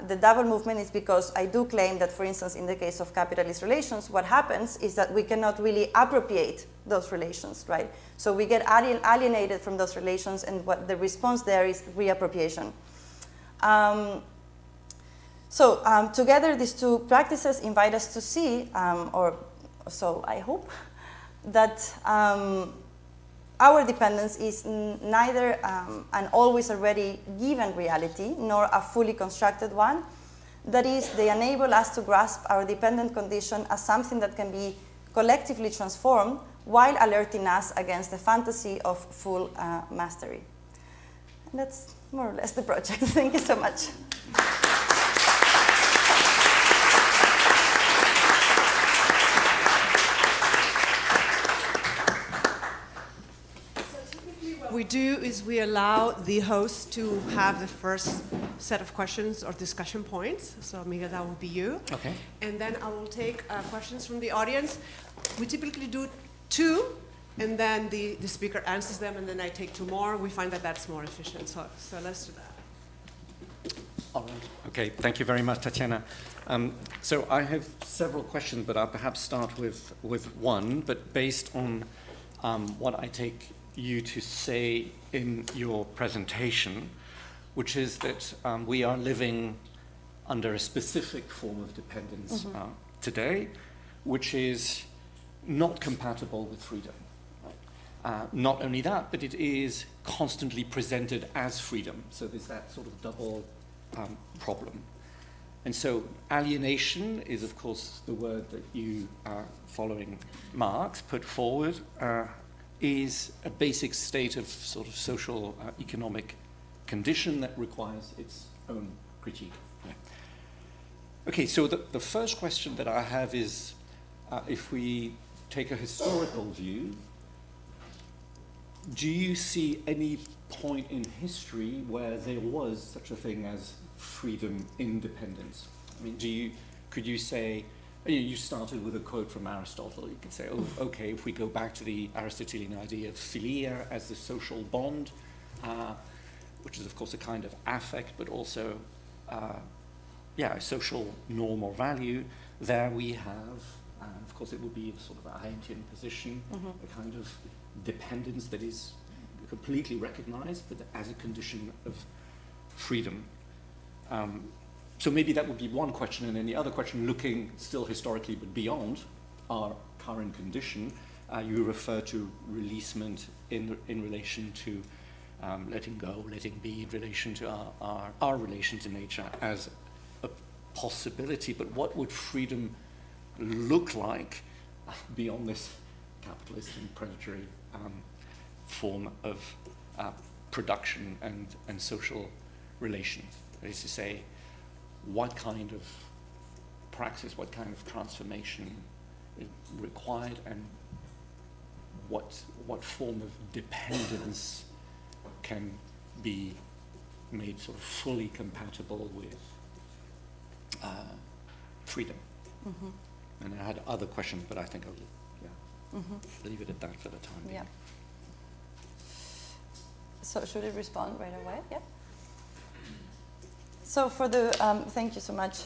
the double movement is because I do claim that, for instance, in the case of capitalist relations, what happens is that we cannot really appropriate those relations, right? So we get alienated from those relations, and what the response there is reappropriation. Together, these two practices invite us to see, or so I hope, that our dependence is neither an always already given reality, nor a fully constructed one. That is, they enable us to grasp our dependent condition as something that can be collectively transformed while alerting us against the fantasy of full mastery. And that's more or less the project. Thank you so much. What we do is we allow the host to have the first set of questions or discussion points. So, Miguel, that will be you. Okay. And then I will take questions from the audience. We typically do 2, and then the speaker answers them, and then I take 2 more. We find that that's more efficient. So let's do that. All right. Okay, thank you very much, Tatiana. So I have several questions, but I'll perhaps start with one, but based on what I take you to say in your presentation, which is that we are living under a specific form of dependence today, which is not compatible with freedom. Not only that, but it is constantly presented as freedom. So there's that sort of double problem. And so alienation is, of course, the word that you, following Marx, put forward, is a basic state of sort of social economic condition that requires its own critique. Yeah. Okay, so the first question that I have is, if we take a historical view, do you see any point in history where there was such a thing as freedom independence? I mean, could you say, you started with a quote from Aristotle. You could say, oh, okay, if we go back to the Aristotelian idea of philia as the social bond, which is, of course, a kind of affect, but also, a social norm or value, there we have, of course, it would be sort of a Heintian position, a kind of dependence that is completely recognized, but as a condition of freedom. So maybe that would be one question, and then the other question, looking still historically but beyond our current condition, you refer to releasement in relation to letting go, letting be, in relation to our relation to nature as a possibility. But what would freedom look like beyond this capitalist and predatory form of production and social relations? That is to say, what kind of praxis, what kind of transformation is required, and what form of dependence can be made sort of fully compatible with freedom. And I had other questions, but I think I'll leave it at that for the time being. Yeah. So should I respond right away? Yeah. So for the, thank you so much,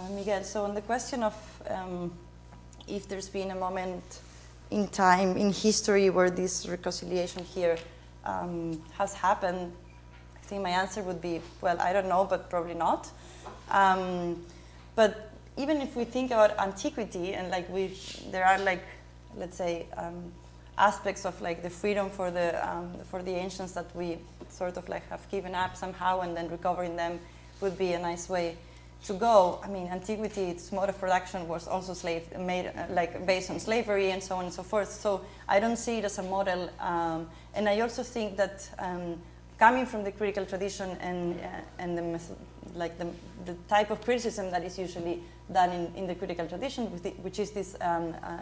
Miguel. So on the question of if there's been a moment in time, in history, where this reconciliation here has happened, I think my answer would be, well, I don't know, but probably not. But even if we think about antiquity, and like there are like, let's say, aspects of like the freedom for the ancients that we sort of like have given up somehow, and then recovering them would be a nice way to go. I mean, antiquity, its mode of production was also based on slavery and so on and so forth. So I don't see it as a model. And I also think that coming from the critical tradition and like the type of criticism that is usually done in the critical tradition, which is this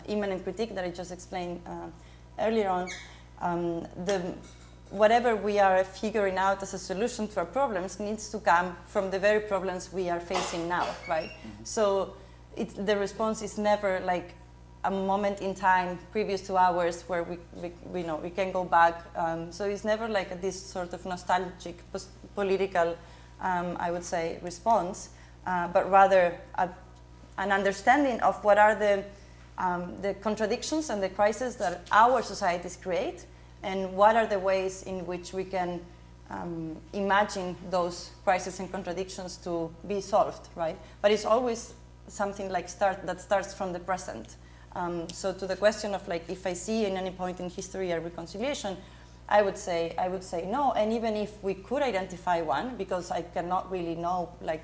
immanent critique that I just explained earlier on. Whatever we are figuring out as a solution to our problems needs to come from the very problems we are facing now, right? Mm-hmm. So the response is never like a moment in time previous to ours where we know we can go back. So it's never like this sort of nostalgic political, I would say, response, but rather an understanding of what are the contradictions and the crises that our societies create, and what are the ways in which we can imagine those crises and contradictions to be solved, right? But it's always something like that starts from the present. So to the question of like, if I see in any point in history a reconciliation, I would say no. And even if we could identify one, because I cannot really know, like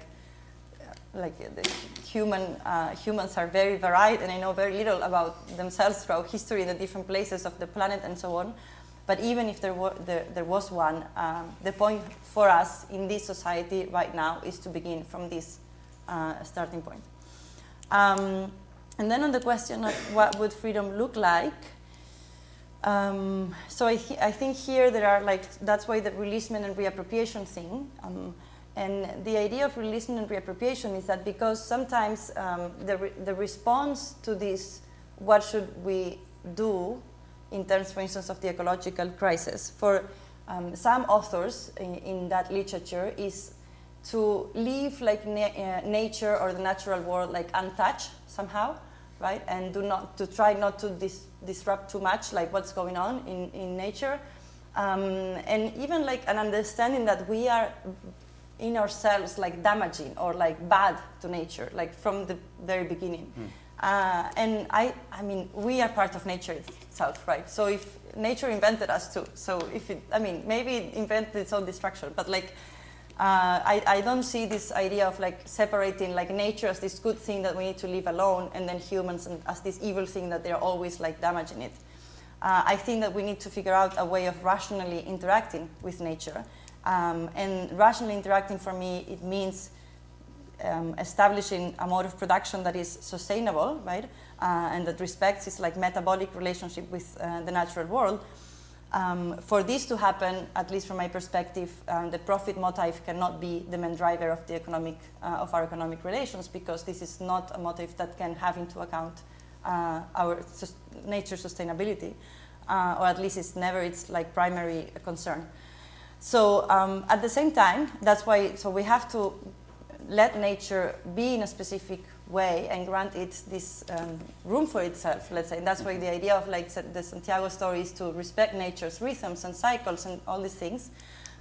the humans are very varied, and I know very little about themselves throughout history in the different places of the planet and so on. But even if there was one, the point for us in this society right now is to begin from this starting point. And then on the question of what would freedom look like, so I think here there are like, that's why the releasement and reappropriation thing. And the idea of releasement and reappropriation is that because sometimes the response to this, what should we do in terms, for instance, of the ecological crisis, for some authors in that literature is to leave like nature or the natural world like untouched somehow, right? And to try not to disrupt too much like what's going on in nature. And even like an understanding that we are in ourselves like damaging or like bad to nature, like from the very beginning. And I mean, we are part of nature itself, right? So if nature invented us too, so maybe it invented its own destruction, but like, I don't see this idea of like separating like nature as this good thing that we need to leave alone, and then humans as this evil thing that they're always like damaging it. I think that we need to figure out a way of rationally interacting with nature. And rationally interacting for me, it means establishing a mode of production that is sustainable, right? And that respects its like metabolic relationship with the natural world. For this to happen, at least from my perspective, the profit motive cannot be the main driver of the of our economic relations, because this is not a motive that can have into account our nature sustainability, or at least it's never its like primary concern. So at the same time, that's why. So we have to let nature be in a specific way and grant it this room for itself, let's say. And that's why the idea of like the Santiago story is to respect nature's rhythms and cycles and all these things.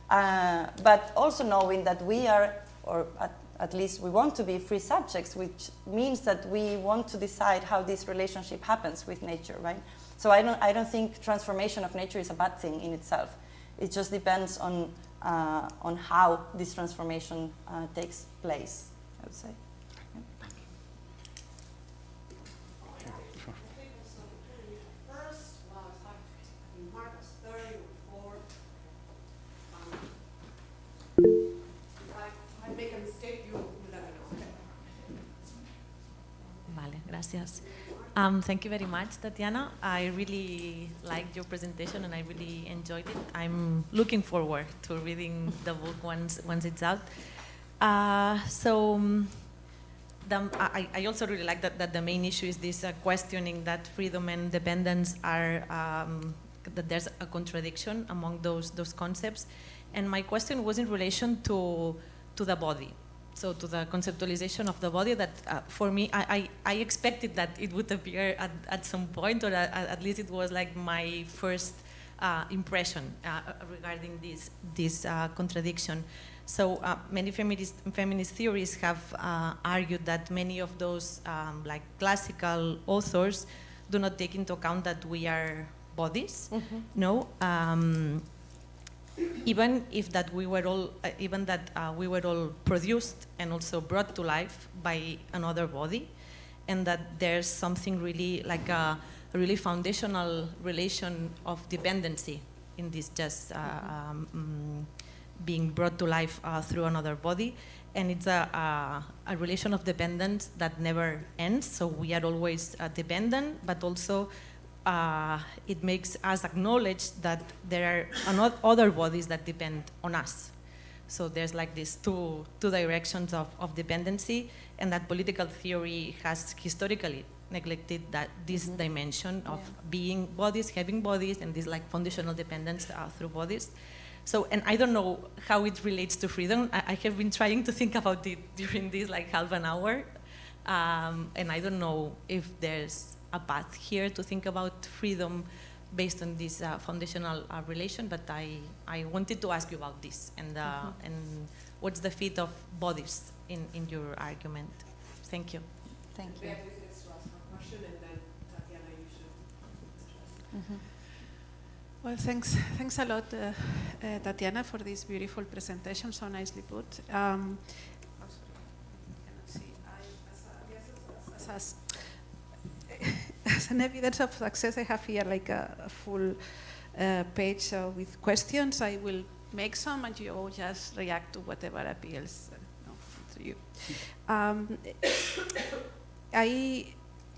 But also knowing that we are, or at least we want to be free subjects, which means that we want to decide how this relationship happens with nature, right? So I don't think transformation of nature is a bad thing in itself. It just depends on how this transformation takes place, I would say. First was Marcus 30 or 4. If I make a mistake, you let me know. Vale, gracias. Thank you very much, Tatiana. I really liked your presentation and I really enjoyed it. I'm looking forward to reading the book once it's out. I also really like that the main issue is this questioning that freedom and dependence are, that there's a contradiction among those concepts. And my question was in relation to the body. So to the conceptualization of the body that for me, I expected that it would appear at some point, or at least it was like my first impression regarding this contradiction. So many feminist theories have argued that many of those like classical authors do not take into account that we are bodies, no? Even that we were all produced and also brought to life by another body, and that there's something really like a really foundational relation of dependency in this just being brought to life through another body. And it's a relation of dependence that never ends. So we are always dependent, but also it makes us acknowledge that there are other bodies that depend on us. So there's like these two directions of dependency, and that political theory has historically neglected this dimension of being bodies, having bodies, and this like foundational dependence through bodies. So, and I don't know how it relates to freedom. I have been trying to think about it during this like half an hour, and I don't know if there's a path here to think about freedom based on this foundational relation, but I wanted to ask you about this, and what's the fit of bodies in your argument? Thank you. Thank you. Beatriz to ask a question, and then Tatiana, you should address. Well, thanks a lot, Tatiana, for this beautiful presentation, so nicely put. As an evidence of success, I have here like a full page with questions. I will make some, and you all just react to whatever appeals to you.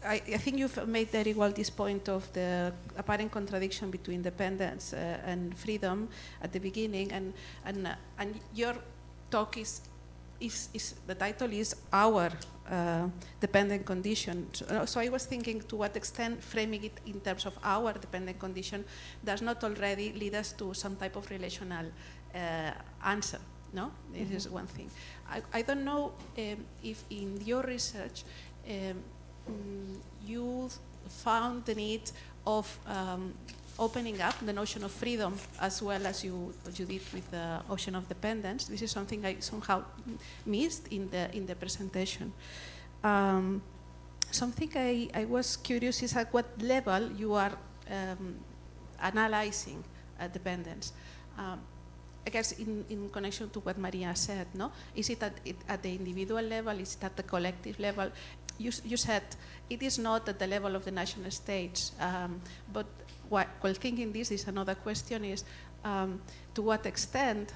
I think you've made very well this point of the apparent contradiction between dependence and freedom at the beginning, and your talk is the title is Our Dependent Condition. So I was thinking, to what extent framing it in terms of our dependent condition does not already lead us to some type of relational answer. No, this is one thing. I don't know if in your research you found the need of opening up the notion of freedom as well as you did with the notion of dependence. This is something I somehow missed in the presentation. Something I was curious is at what level you are analyzing dependence. I guess in connection to what Maria said, no? Is it at the individual level? Is it at the collective level? You said it is not at the level of the national states, but while thinking this is another question is to what extent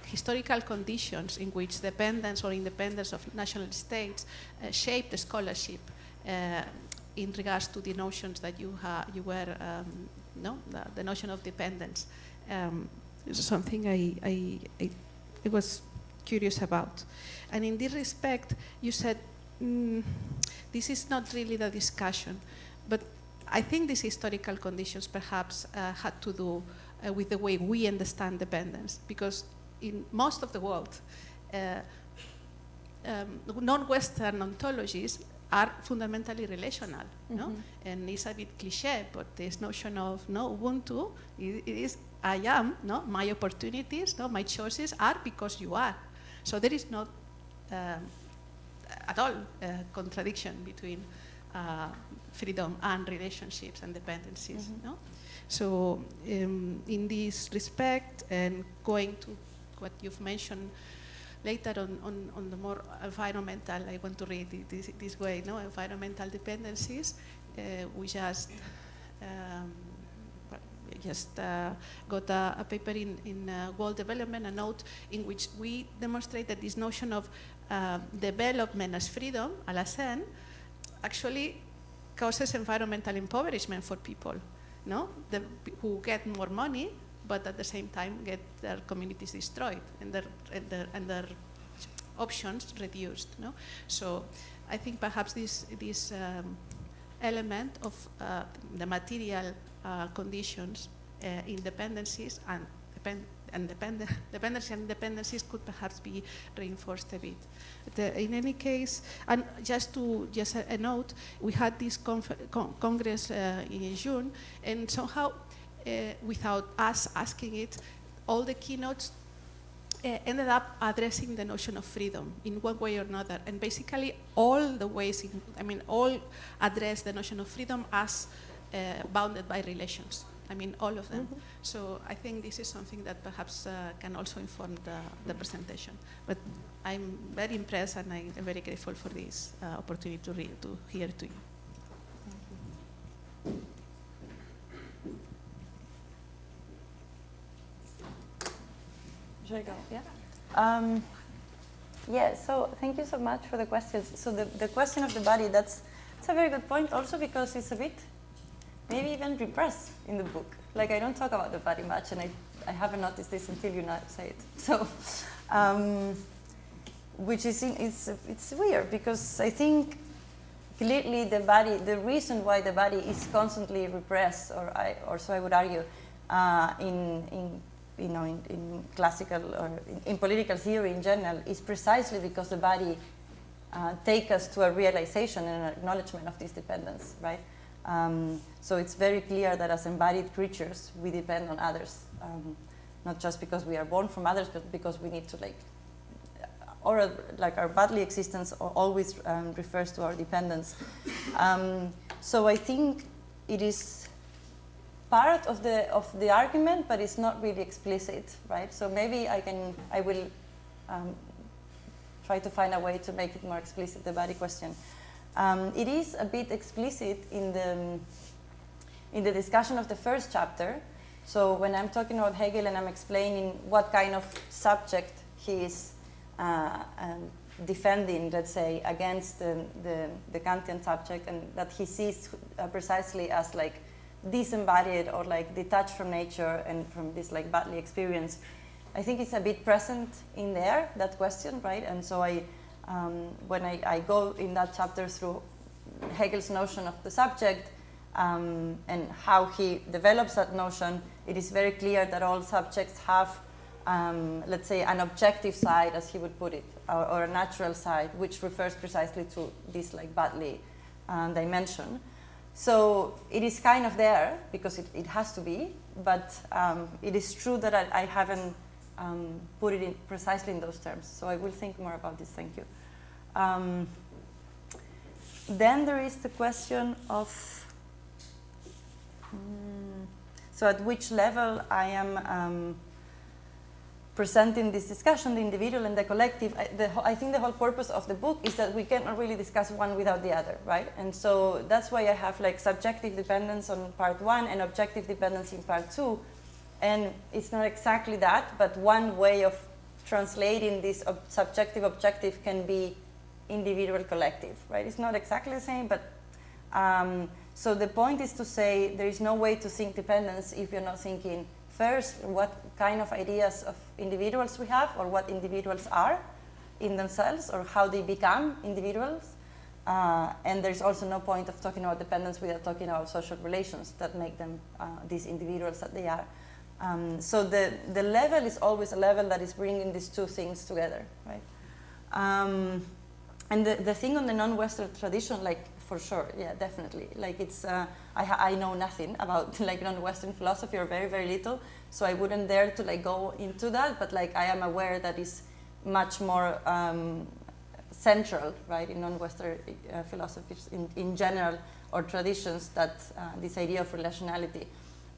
historical conditions in which dependence or independence of national states shape the scholarship in regards to the notions that you were, the notion of dependence. Is something I was curious about. And in this respect, you said, this is not really the discussion, but I think these historical conditions perhaps had to do with the way we understand dependence, because in most of the world, non-Western ontologies are fundamentally relational, no? And it's a bit cliche, but this notion of Ubuntu, it is I am, no? My opportunities, no? My choices are because you are. So there is not at all contradiction between freedom and relationships and dependencies. No? So in this respect, and going to what you've mentioned later on the more environmental, I want to read it this way, no? Environmental dependencies, we just got a paper in World Development, a note in which we demonstrate that this notion of development as freedom, à la scène, actually causes environmental impoverishment for people, no? Who get more money, but at the same time get their communities destroyed and their options reduced. No? So I think perhaps this element of the material conditions in dependencies and dependencies could perhaps be reinforced a bit. In any case, and just a note, we had this congress in June, and somehow, without us asking it, all the keynotes ended up addressing the notion of freedom in one way or another, and basically all the ways, all address the notion of freedom as bounded by relations. All of them. So I think this is something that perhaps can also inform the presentation. But I'm very impressed, and I'm very grateful for this opportunity to hear to you. Should I go? Yeah. Yeah, so thank you so much for the questions. So the question of the body, that's a very good point also because it's a bit maybe even repressed in the book. Like I don't talk about the body much and I haven't noticed this until you now say it. So, which is, it's weird because I think clearly the body, the reason why the body is constantly repressed, or so I would argue, in classical or in political theory in general, is precisely because the body takes us to a realization and an acknowledgement of this dependence, right? So it's very clear that as embodied creatures, we depend on others, not just because we are born from others, but because we need to our bodily existence always refers to our dependence. So I think it is part of the argument, but it's not really explicit, right? So maybe I will try to find a way to make it more explicit, the body question. It is a bit explicit in the discussion of the first chapter. So when I'm talking about Hegel and I'm explaining what kind of subject he is defending, let's say, against the Kantian subject, and that he sees precisely as like disembodied or like detached from nature and from this like bodily experience, I think it's a bit present in there, that question, right? And so when I go in that chapter through Hegel's notion of the subject and how he develops that notion, it is very clear that all subjects have, let's say, an objective side, as he would put it, or a natural side, which refers precisely to this like bodily dimension. So it is kind of there, because it has to be, but it is true that I haven't put it in precisely in those terms. So I will think more about this, thank you. Then there is the question of, so at which level I am presenting this discussion, the individual and the collective. I think the whole purpose of the book is that we cannot really discuss one without the other, right? And so that's why I have like subjective dependence on part 1 and objective dependence in part 2. And it's not exactly that, but one way of translating this subjective objective can be individual collective, right? It's not exactly the same, but so the point is to say there is no way to think dependence if you're not thinking first what kind of ideas of individuals we have, or what individuals are in themselves, or how they become individuals. And there's also no point of talking about dependence without talking about social relations that make them these individuals that they are. So the level is always a level that is bringing these two things together, right? And the thing on the non-Western tradition, like, for sure, yeah, definitely. Like, it's, I know nothing about, like, non-Western philosophy, or very, very little, so I wouldn't dare to, like, go into that, but, like, I am aware that is much more central, right, in non-Western philosophies in general, or traditions, that this idea of relationality.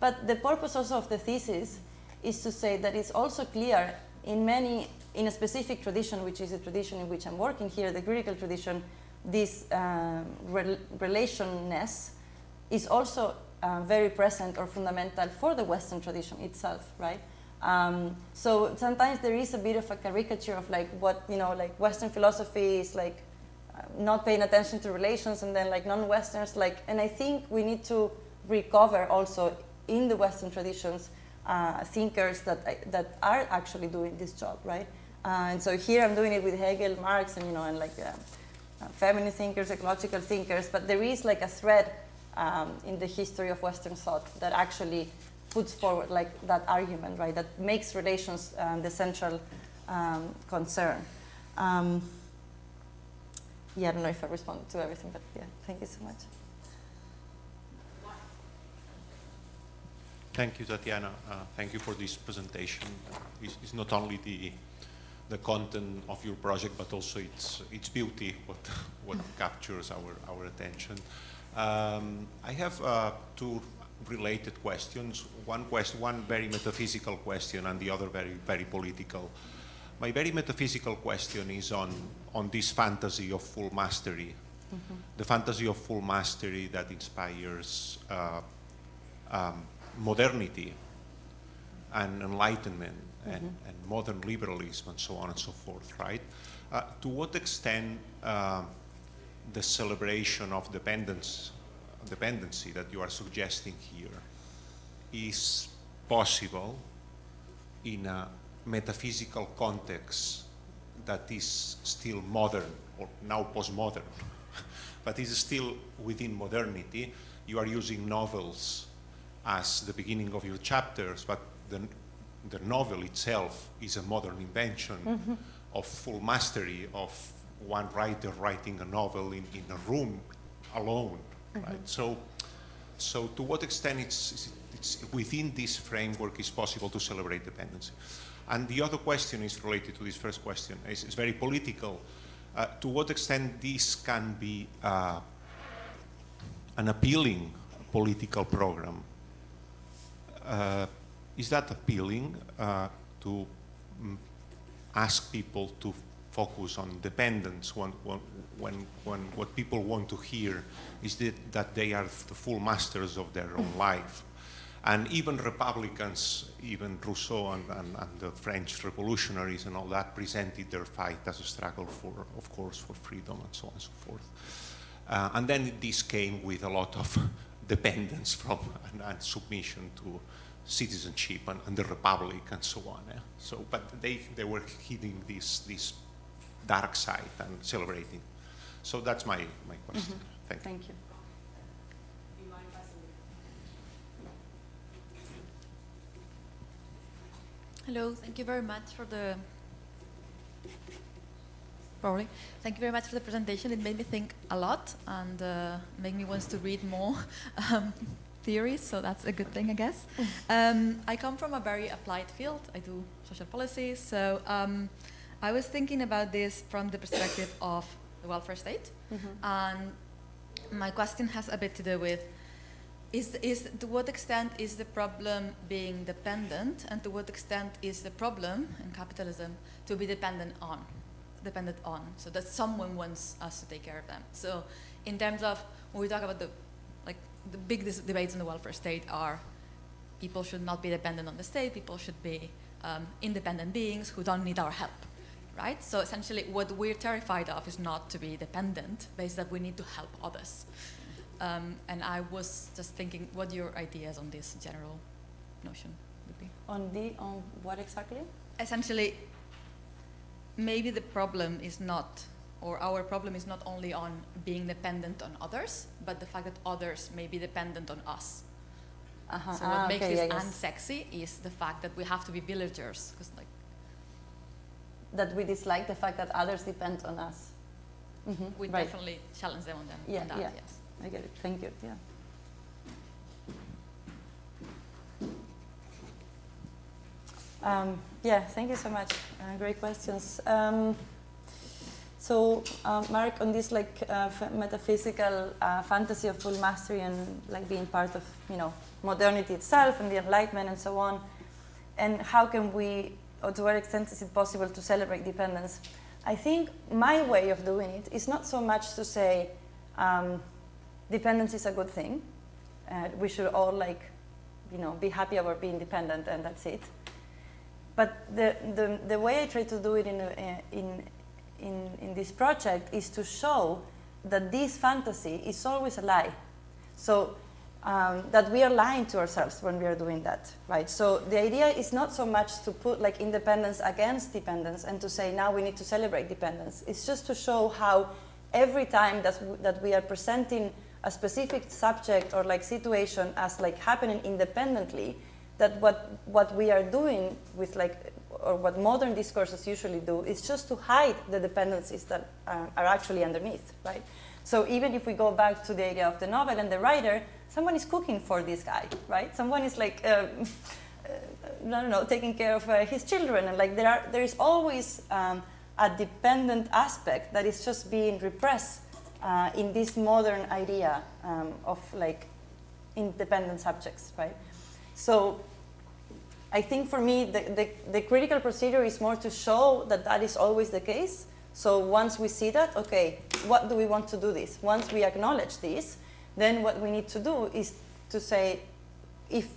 But the purpose also of the thesis is to say that it's also clear in a specific tradition, which is a tradition in which I'm working here, the Greek tradition, this relationness is also very present or fundamental for the Western tradition itself, right? So sometimes there is a bit of a caricature of like what, like Western philosophy is like not paying attention to relations, and then like non-Westerns, like, and I think we need to recover also in the Western traditions thinkers that are actually doing this job, right? And so here I'm doing it with Hegel, Marx, and and like feminist thinkers, ecological thinkers, but there is like a thread in the history of Western thought that actually puts forward like that argument, right? That makes relations the central concern. Yeah, I don't know if I responded to everything, but yeah, thank you so much. Thank you, Tatiana. Thank you for this presentation. It's not only the content of your project, but also its beauty, what captures our attention. I have two related questions. One very metaphysical question, and the other very, very political. My very metaphysical question is on this fantasy of full mastery, the fantasy of full mastery that inspires modernity. and enlightenment and modern liberalism and so on and so forth, right? To what extent the celebration of dependency that you are suggesting here is possible in a metaphysical context that is still modern, or now postmodern, but is still within modernity. You are using novels as the beginning of your chapters, but the novel itself is a modern invention of full mastery of one writer writing a novel in a room alone, right? So to what extent it's within this framework is possible to celebrate dependency? And the other question is related to this first question. It's very political. To what extent this can be an appealing political program? Is that appealing to ask people to focus on dependence when what people want to hear is that they are the full masters of their own life? And even Republicans, even Rousseau and the French revolutionaries and all that, presented their fight as a struggle for, of course, for freedom and so on and so forth. And then this came with a lot of dependence from and submission to citizenship and the republic and so on. So, but they were hitting this dark side and celebrating. So that's my question. Thank you. Thank you. Hello, thank you very much for the presentation. It made me think a lot and made me want to read more theories, so that's a good thing, I guess. I come from a very applied field. I do social policy, so I was thinking about this from the perspective of the welfare state, and my question has a bit to do with to what extent is the problem being dependent, and to what extent is the problem in capitalism to be dependent on, so that someone wants us to take care of them. So in terms of when we talk about the big debates in the welfare state are people should not be dependent on the state, people should be independent beings who don't need our help, right? So essentially what we're terrified of is not to be dependent, but it's that we need to help others. And I was just thinking what your ideas on this general notion would be. On what exactly? Essentially, maybe the problem is not, or our problem is not only on being dependent on others, but the fact that others may be dependent on us. So what makes this unsexy is the fact that we have to be villagers, because that we dislike the fact that others depend on us. We definitely challenge them on them. On that, yes. I get it. Thank you. Yeah. Thank you so much. Great questions. So, Mark, on this metaphysical fantasy of full mastery and being part of modernity itself and the Enlightenment and so on, and how can we, or to what extent is it possible to celebrate dependence? I think my way of doing it is not so much to say dependence is a good thing. We should all be happy about being dependent, and that's it. But the way I try to do it in this project is to show that this fantasy is always a lie. So that we are lying to ourselves when we are doing that, right? So the idea is not so much to put independence against dependence and to say now we need to celebrate dependence. It's just to show how every time that we are presenting a specific subject or situation as happening independently, that what we are doing with or what modern discourses usually do is just to hide the dependencies that are actually underneath, right? So even if we go back to the idea of the novel and the writer, someone is cooking for this guy, right? Someone is I don't know, taking care of his children, and there is always a dependent aspect that is just being repressed in this modern idea of independent subjects, right? So I think for me the critical procedure is more to show that is always the case. So once we see that, okay, what do we want to do this? Once we acknowledge this, then what we need to do is to say, if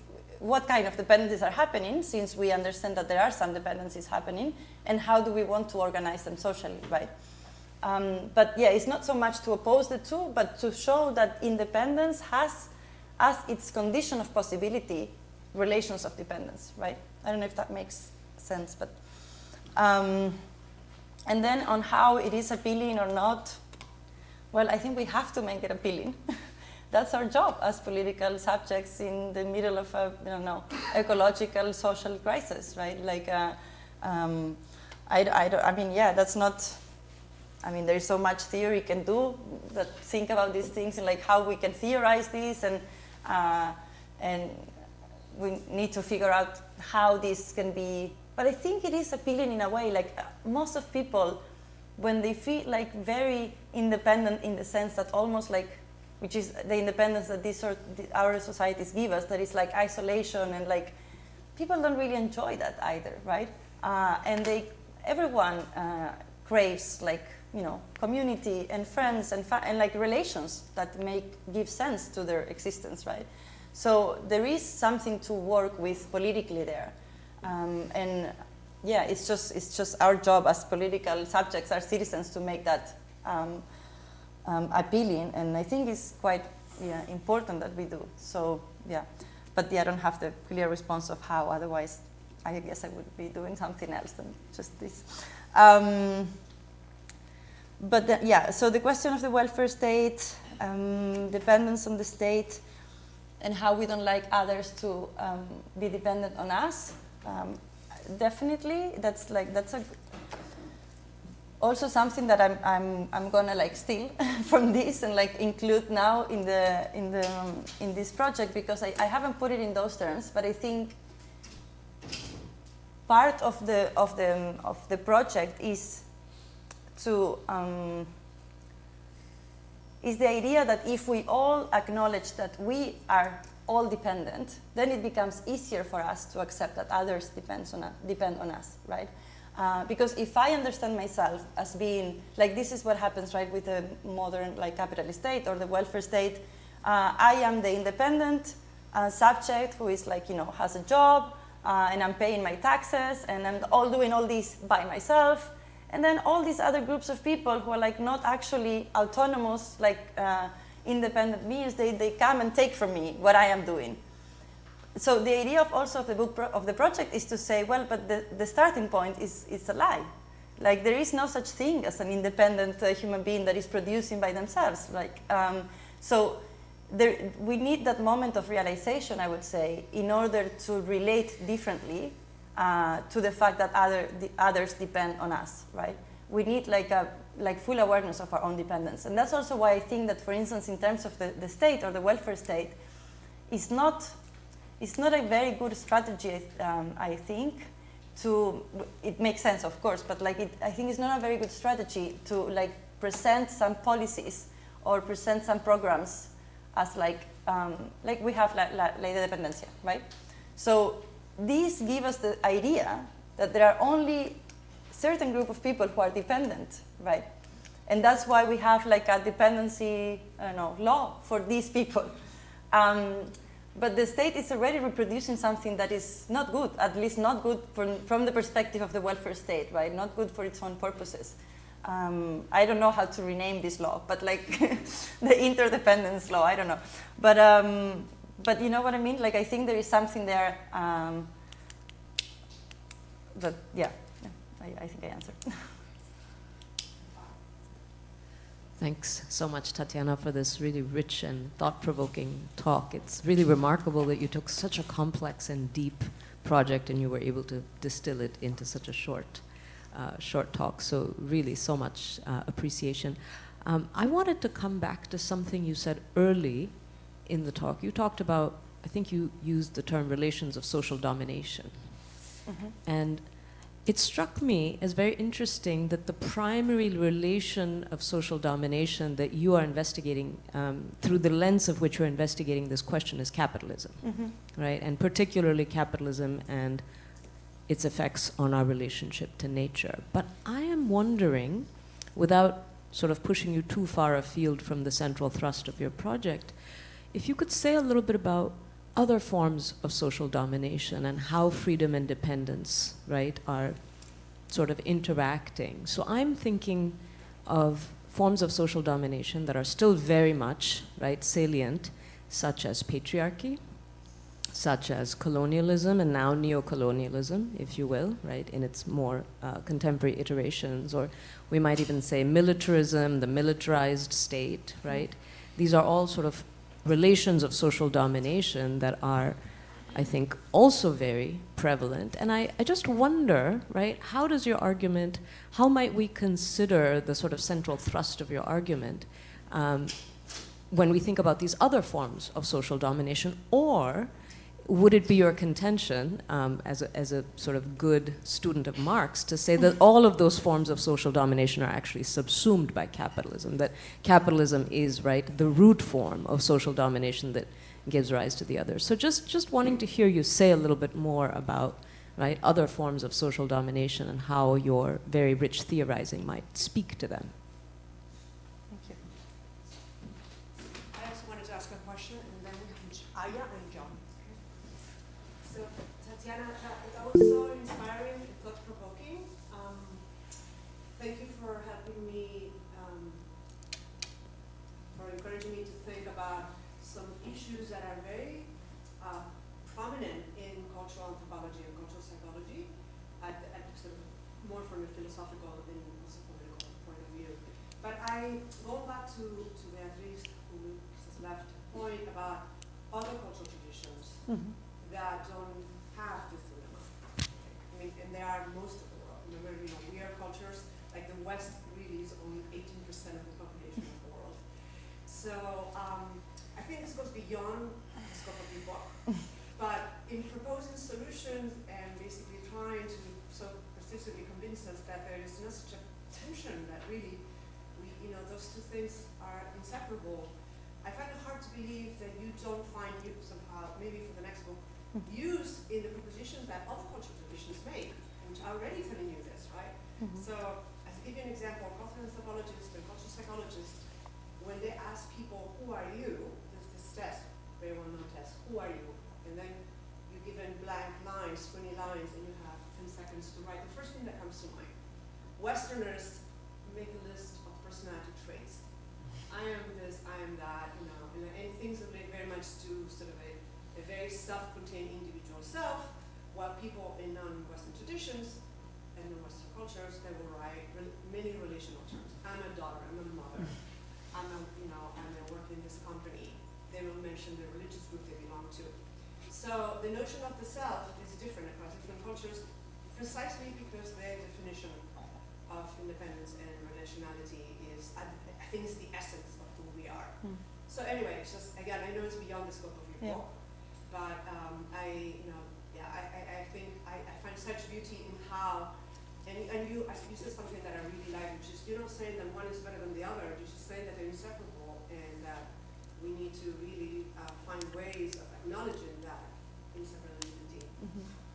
what kind of dependencies are happening, since we understand that there are some dependencies happening, and how do we want to organize them socially, right? But yeah, it's not so much to oppose the two, but to show that independence has, as its condition of possibility, relations of dependence, right? I don't know if that makes sense, but... and then on how it is appealing or not, well, I think we have to make it appealing. That's our job as political subjects in the middle of a, ecological, social crisis, right? Like, I mean, yeah, that's not, I mean, there's so much theory can do that think about these things and like how we can theorize this, and we need to figure out how this can be. But I think it is appealing in a way, like most of people, when they feel like very independent in the sense that almost like, which is the independence that our societies give us, that is like isolation, and like people don't really enjoy that either, right? And everyone craves like, community and friends and like relations that give sense to their existence, right? So there is something to work with politically there. And yeah, it's just our job as political subjects, as citizens, to make that appealing, and I think it's quite important that we do. So yeah, but I don't have the clear response of how. Otherwise, I guess I would be doing something else than just this. But yeah, so the question of the welfare state, dependence on the state, and how we don't like others to be dependent on us. Definitely, that's also something that I'm gonna like steal from this and like include now in this project, because I haven't put it in those terms, but I think part of the project is to is the idea that if we all acknowledge that we are all dependent, then it becomes easier for us to accept that others depend on us, right? Because if I understand myself as being, like this is what happens, right, with a modern like capitalist state or the welfare state, I am the independent subject who is like, has a job, and I'm paying my taxes, and I'm doing all this by myself. And then all these other groups of people who are like not actually autonomous, like independent means, they come and take from me what I am doing. So the idea of the project is to say, well, but the starting point is a lie. Like there is no such thing as an independent human being that is producing by themselves. Like so we need that moment of realization, I would say, in order to relate differently to the fact that others depend on us, right? We need like full awareness of our own dependence. And that's also why I think that, for instance, in terms of the state or the welfare state, it's not a very good strategy, I think, it makes sense, of course, but like I think it's not a very good strategy to like present some policies or present some programs as like we have la ley de dependencia, right? So these give us the idea that there are only certain group of people who are dependent, right? And that's why we have like a dependency, law for these people. But the state is already reproducing something that is not good, at least not good from the perspective of the welfare state, right? Not good for its own purposes. I don't know how to rename this law, but like the interdependence law, I don't know. But you know what I mean? Like I think there is something there. But yeah, I think I answered. Thanks so much, Tatiana, for this really rich and thought-provoking talk. It's really remarkable that you took such a complex and deep project and you were able to distill it into such a short talk. So really, so much appreciation. I wanted to come back to something you said early in the talk. You talked about, I think you used the term relations of social domination. Mm-hmm. And it struck me as very interesting that the primary relation of social domination that you are investigating, through the lens of which you're investigating this question, is capitalism, mm-hmm. right? And particularly capitalism and its effects on our relationship to nature. But I am wondering, without sort of pushing you too far afield from the central thrust of your project, if you could say a little bit about other forms of social domination and how freedom and dependence, right, are sort of interacting. So I'm thinking of forms of social domination that are still very much, right, salient, such as patriarchy, such as colonialism, and now neo-colonialism, if you will, right, in its more contemporary iterations, or we might even say militarism, the militarized state, right? These are all sort of relations of social domination that are, I think, also very prevalent. And I just wonder, right, how does your argument, how might we consider the sort of central thrust of your argument when we think about these other forms of social domination? Or would it be your contention, as a sort of good student of Marx, to say that all of those forms of social domination are actually subsumed by capitalism, that capitalism is, right, the root form of social domination that gives rise to the others? So just wanting to hear you say a little bit more about, right, other forms of social domination and how your very rich theorizing might speak to them. Thank you. I also wanted to ask a question, and then we have Aya and John. So, Tatiana, that was so inspiring and thought-provoking. Thank you for helping me, for encouraging me to think about some issues that are very prominent in cultural anthropology and cultural psychology, at sort of more from a philosophical and also political point of view. But going back to Beatriz, who has left a point about other cultural traditions that don't have the freedom. I mean, and they are most of the world. Remember, we are cultures, like the West really is only 18% of the population of the world. So I think this goes beyond the scope of your book. But in proposing solutions and basically trying to so persistently convince us that there is no such a tension, that really those two things are inseparable, I find it hard to believe that you don't find you somehow, maybe for the next book, use in the propositions that other cultural traditions make, which are already telling you this, right? So, as to give you an example, cultural anthropologists and cultural psychologists, when they ask people, who are you? There's this test, very well-known test, who are you? And then you're given blank lines, 20 lines, and you have 10 seconds to write the first thing that comes to mind. Westerners make a list of personality traits. I am this, I am that, and things relate very much to sort of a very self-contained individual self, while people in non-Western traditions and non-Western cultures, they will write many relational terms. I'm a daughter, I'm a mother, I'm a work in this company. They will mention the religious group they belong to. So the notion of the self is different across different cultures, precisely because their definition of independence and relationality is, I think, is the essence of who we are. So anyway, it's just, again, I know it's beyond the scope of your book, but I think I find such beauty in how, and you said something that I really like, which is you're not saying that one is better than the other, you're just saying that they're inseparable, and that we need to really find ways of acknowledging that inseparability,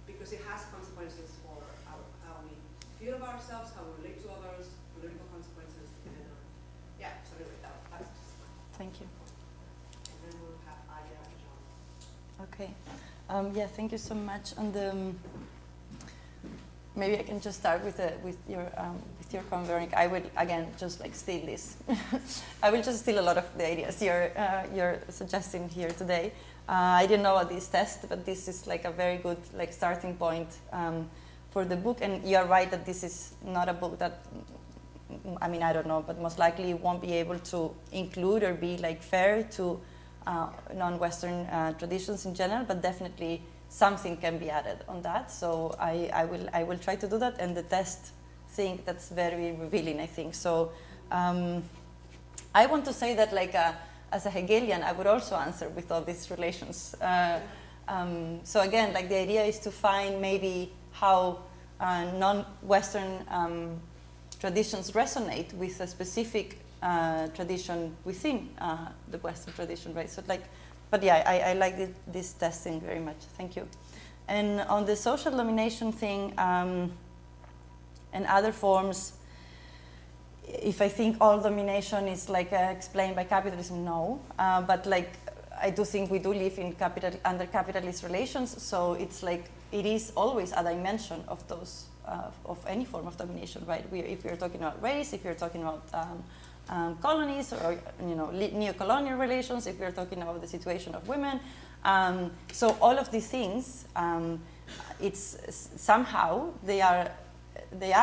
because it has consequences for how we feel about ourselves, how we relate to others, political consequences, and so anyway, that's just fine. Thank you. And then we'll have Aya and John. Okay. Thank you so much. And maybe I can just start with your comment, Veronica. I will again just steal this. I will just steal a lot of the ideas you're suggesting here today. I didn't know about this test, but this is a very good starting point for the book. And you are right that this is not a book that, I mean, I don't know, but most likely won't be able to include or be fair to non-Western traditions in general, but definitely something can be added on that. So I will try to do that, and the test thing, that's very revealing, I think. So I want to say that as a Hegelian, I would also answer with all these relations. So again, the idea is to find maybe how non-Western traditions resonate with a specific tradition within the Western tradition, right? So but yeah, I like this testing very much. Thank you. And on the social domination thing and other forms, if I think all domination is explained by capitalism, no. But I do think we do live in under capitalist relations, so it's like it is always a dimension of those of any form of domination, right? If you're talking about race, if you're talking about colonies or neo-colonial relations, if we're talking about the situation of women, so all of these things, it's somehow they are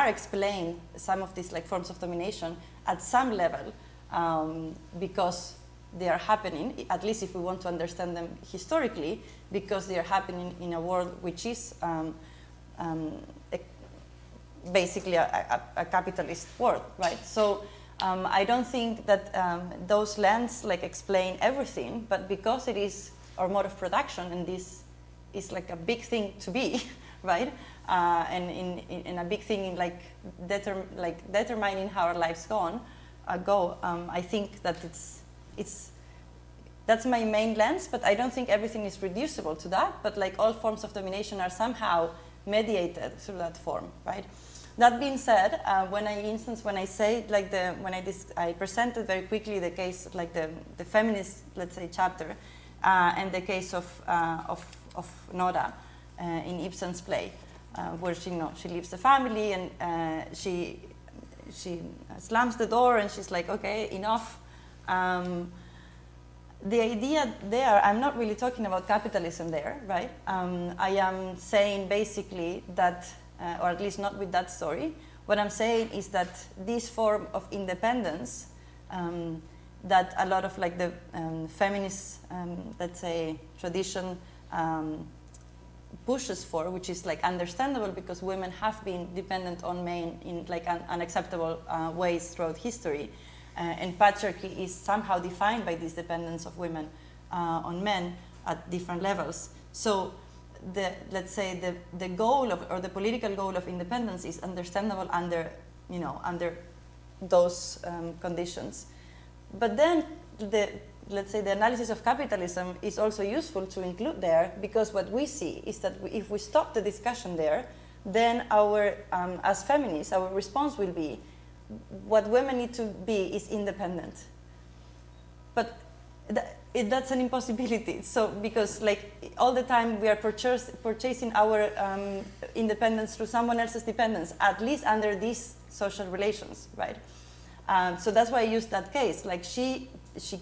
explained, some of these like forms of domination at some level because they are happening, at least if we want to understand them historically, because they are happening in a world which is basically a capitalist world, right? So I don't think that those lands like explain everything, but because it is our mode of production, and this is like a big thing to be, right? And in a big thing in like determining how our lives go. I think that that's my main lens, but I don't think everything is reducible to that. But like all forms of domination are somehow mediated through that form, right? That being said, when I say like I presented very quickly the case like the feminist, let's say, chapter, and the case of Nora in Ibsen's play, where she leaves the family and she slams the door and she's like, okay, enough. The idea there, I'm not really talking about capitalism there, right? I am saying basically that, or at least not with that story, what I'm saying is that this form of independence that a lot of like the feminist, let's say, tradition pushes for, which is like understandable because women have been dependent on men in like unacceptable ways throughout history. And patriarchy is somehow defined by this dependence of women on men at different levels. So let's say the goal of, or the political goal of independence is understandable under those conditions. But then let's say the analysis of capitalism is also useful to include there, because what we see is that if we stop the discussion there, then our, as feminists, our response will be, what women need to be is independent. But that's an impossibility. So because like all the time we are purchasing our independence through someone else's dependence, at least under these social relations, right? So that's why I used that case. Like she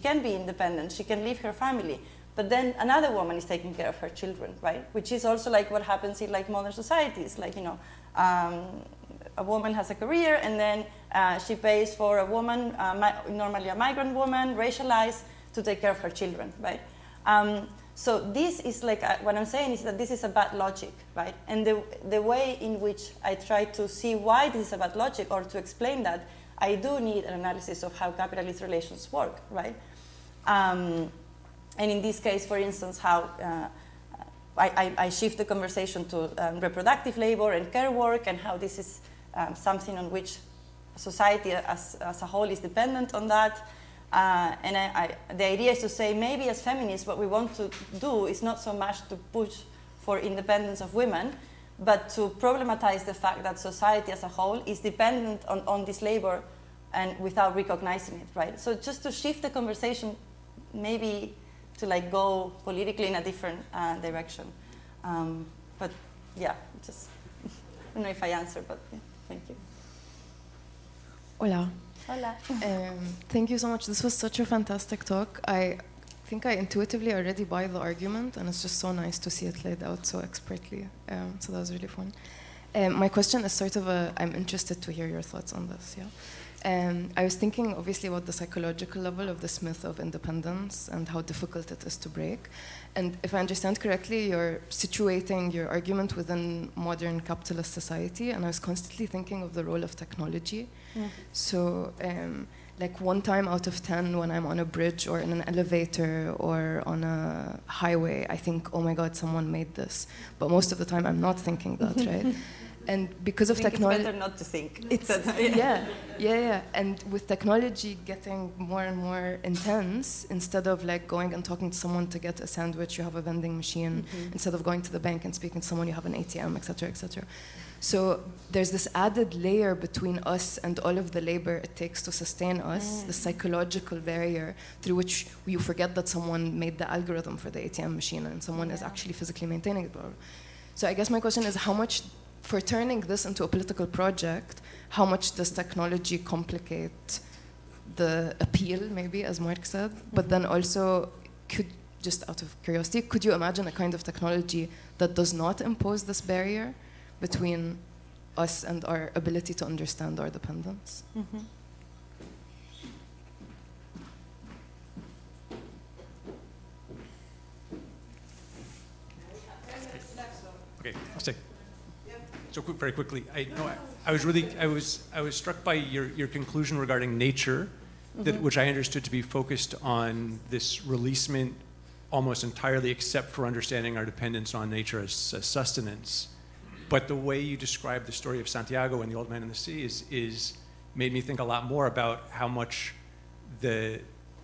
can be independent, she can leave her family, but then another woman is taking care of her children, right? Which is also like what happens in like modern societies, like a woman has a career and then she pays for a woman, normally a migrant woman, racialized, to take care of her children, right? So this is like, what I'm saying is that this is a bad logic, right? And the way in which I try to see why this is a bad logic, or to explain that, I do need an analysis of how capitalist relations work, right? And in this case, for instance, how I shift the conversation to reproductive labor and care work, and how this is something on which society as a whole is dependent on that. And the idea is to say, maybe as feminists, what we want to do is not so much to push for independence of women, but to problematize the fact that society as a whole is dependent on this labor and without recognizing it, right? So just to shift the conversation, maybe to like go politically in a different direction. But yeah, just, I don't know if I answered, but yeah, thank you. Hola. Hola. Thank you so much. This was such a fantastic talk. I think I intuitively already buy the argument, and it's just so nice to see it laid out so expertly. So that was really fun. My question is sort of I'm interested to hear your thoughts on this, yeah? I was thinking, obviously, about the psychological level of this myth of independence and how difficult it is to break. And if I understand correctly, you're situating your argument within modern capitalist society, and I was constantly thinking of the role of technology. Mm. So, like 1 time out of 10 when I'm on a bridge or in an elevator or on a highway, I think, oh my God, someone made this. But most of the time I'm not thinking that, right? And because of technology, it's better not to think. Yeah. And with technology getting more and more intense, instead of like going and talking to someone to get a sandwich, you have a vending machine. Instead of going to the bank and speaking to someone, you have an ATM, etc., etc. So there's this added layer between us and all of the labor it takes to sustain us, the psychological barrier through which you forget that someone made the algorithm for the ATM machine and someone is actually physically maintaining it. So I guess my question is, how much, for turning this into a political project, how much does technology complicate the appeal, maybe, as Mark said? But then also, just out of curiosity, could you imagine a kind of technology that does not impose this barrier between us and our ability to understand our dependence? Okay, I'll say. So very quickly, I was struck by your conclusion regarding nature, which I understood to be focused on this releasement almost entirely, except for understanding our dependence on nature as sustenance. But the way you describe the story of Santiago and the Old Man and the Sea is made me think a lot more about how much the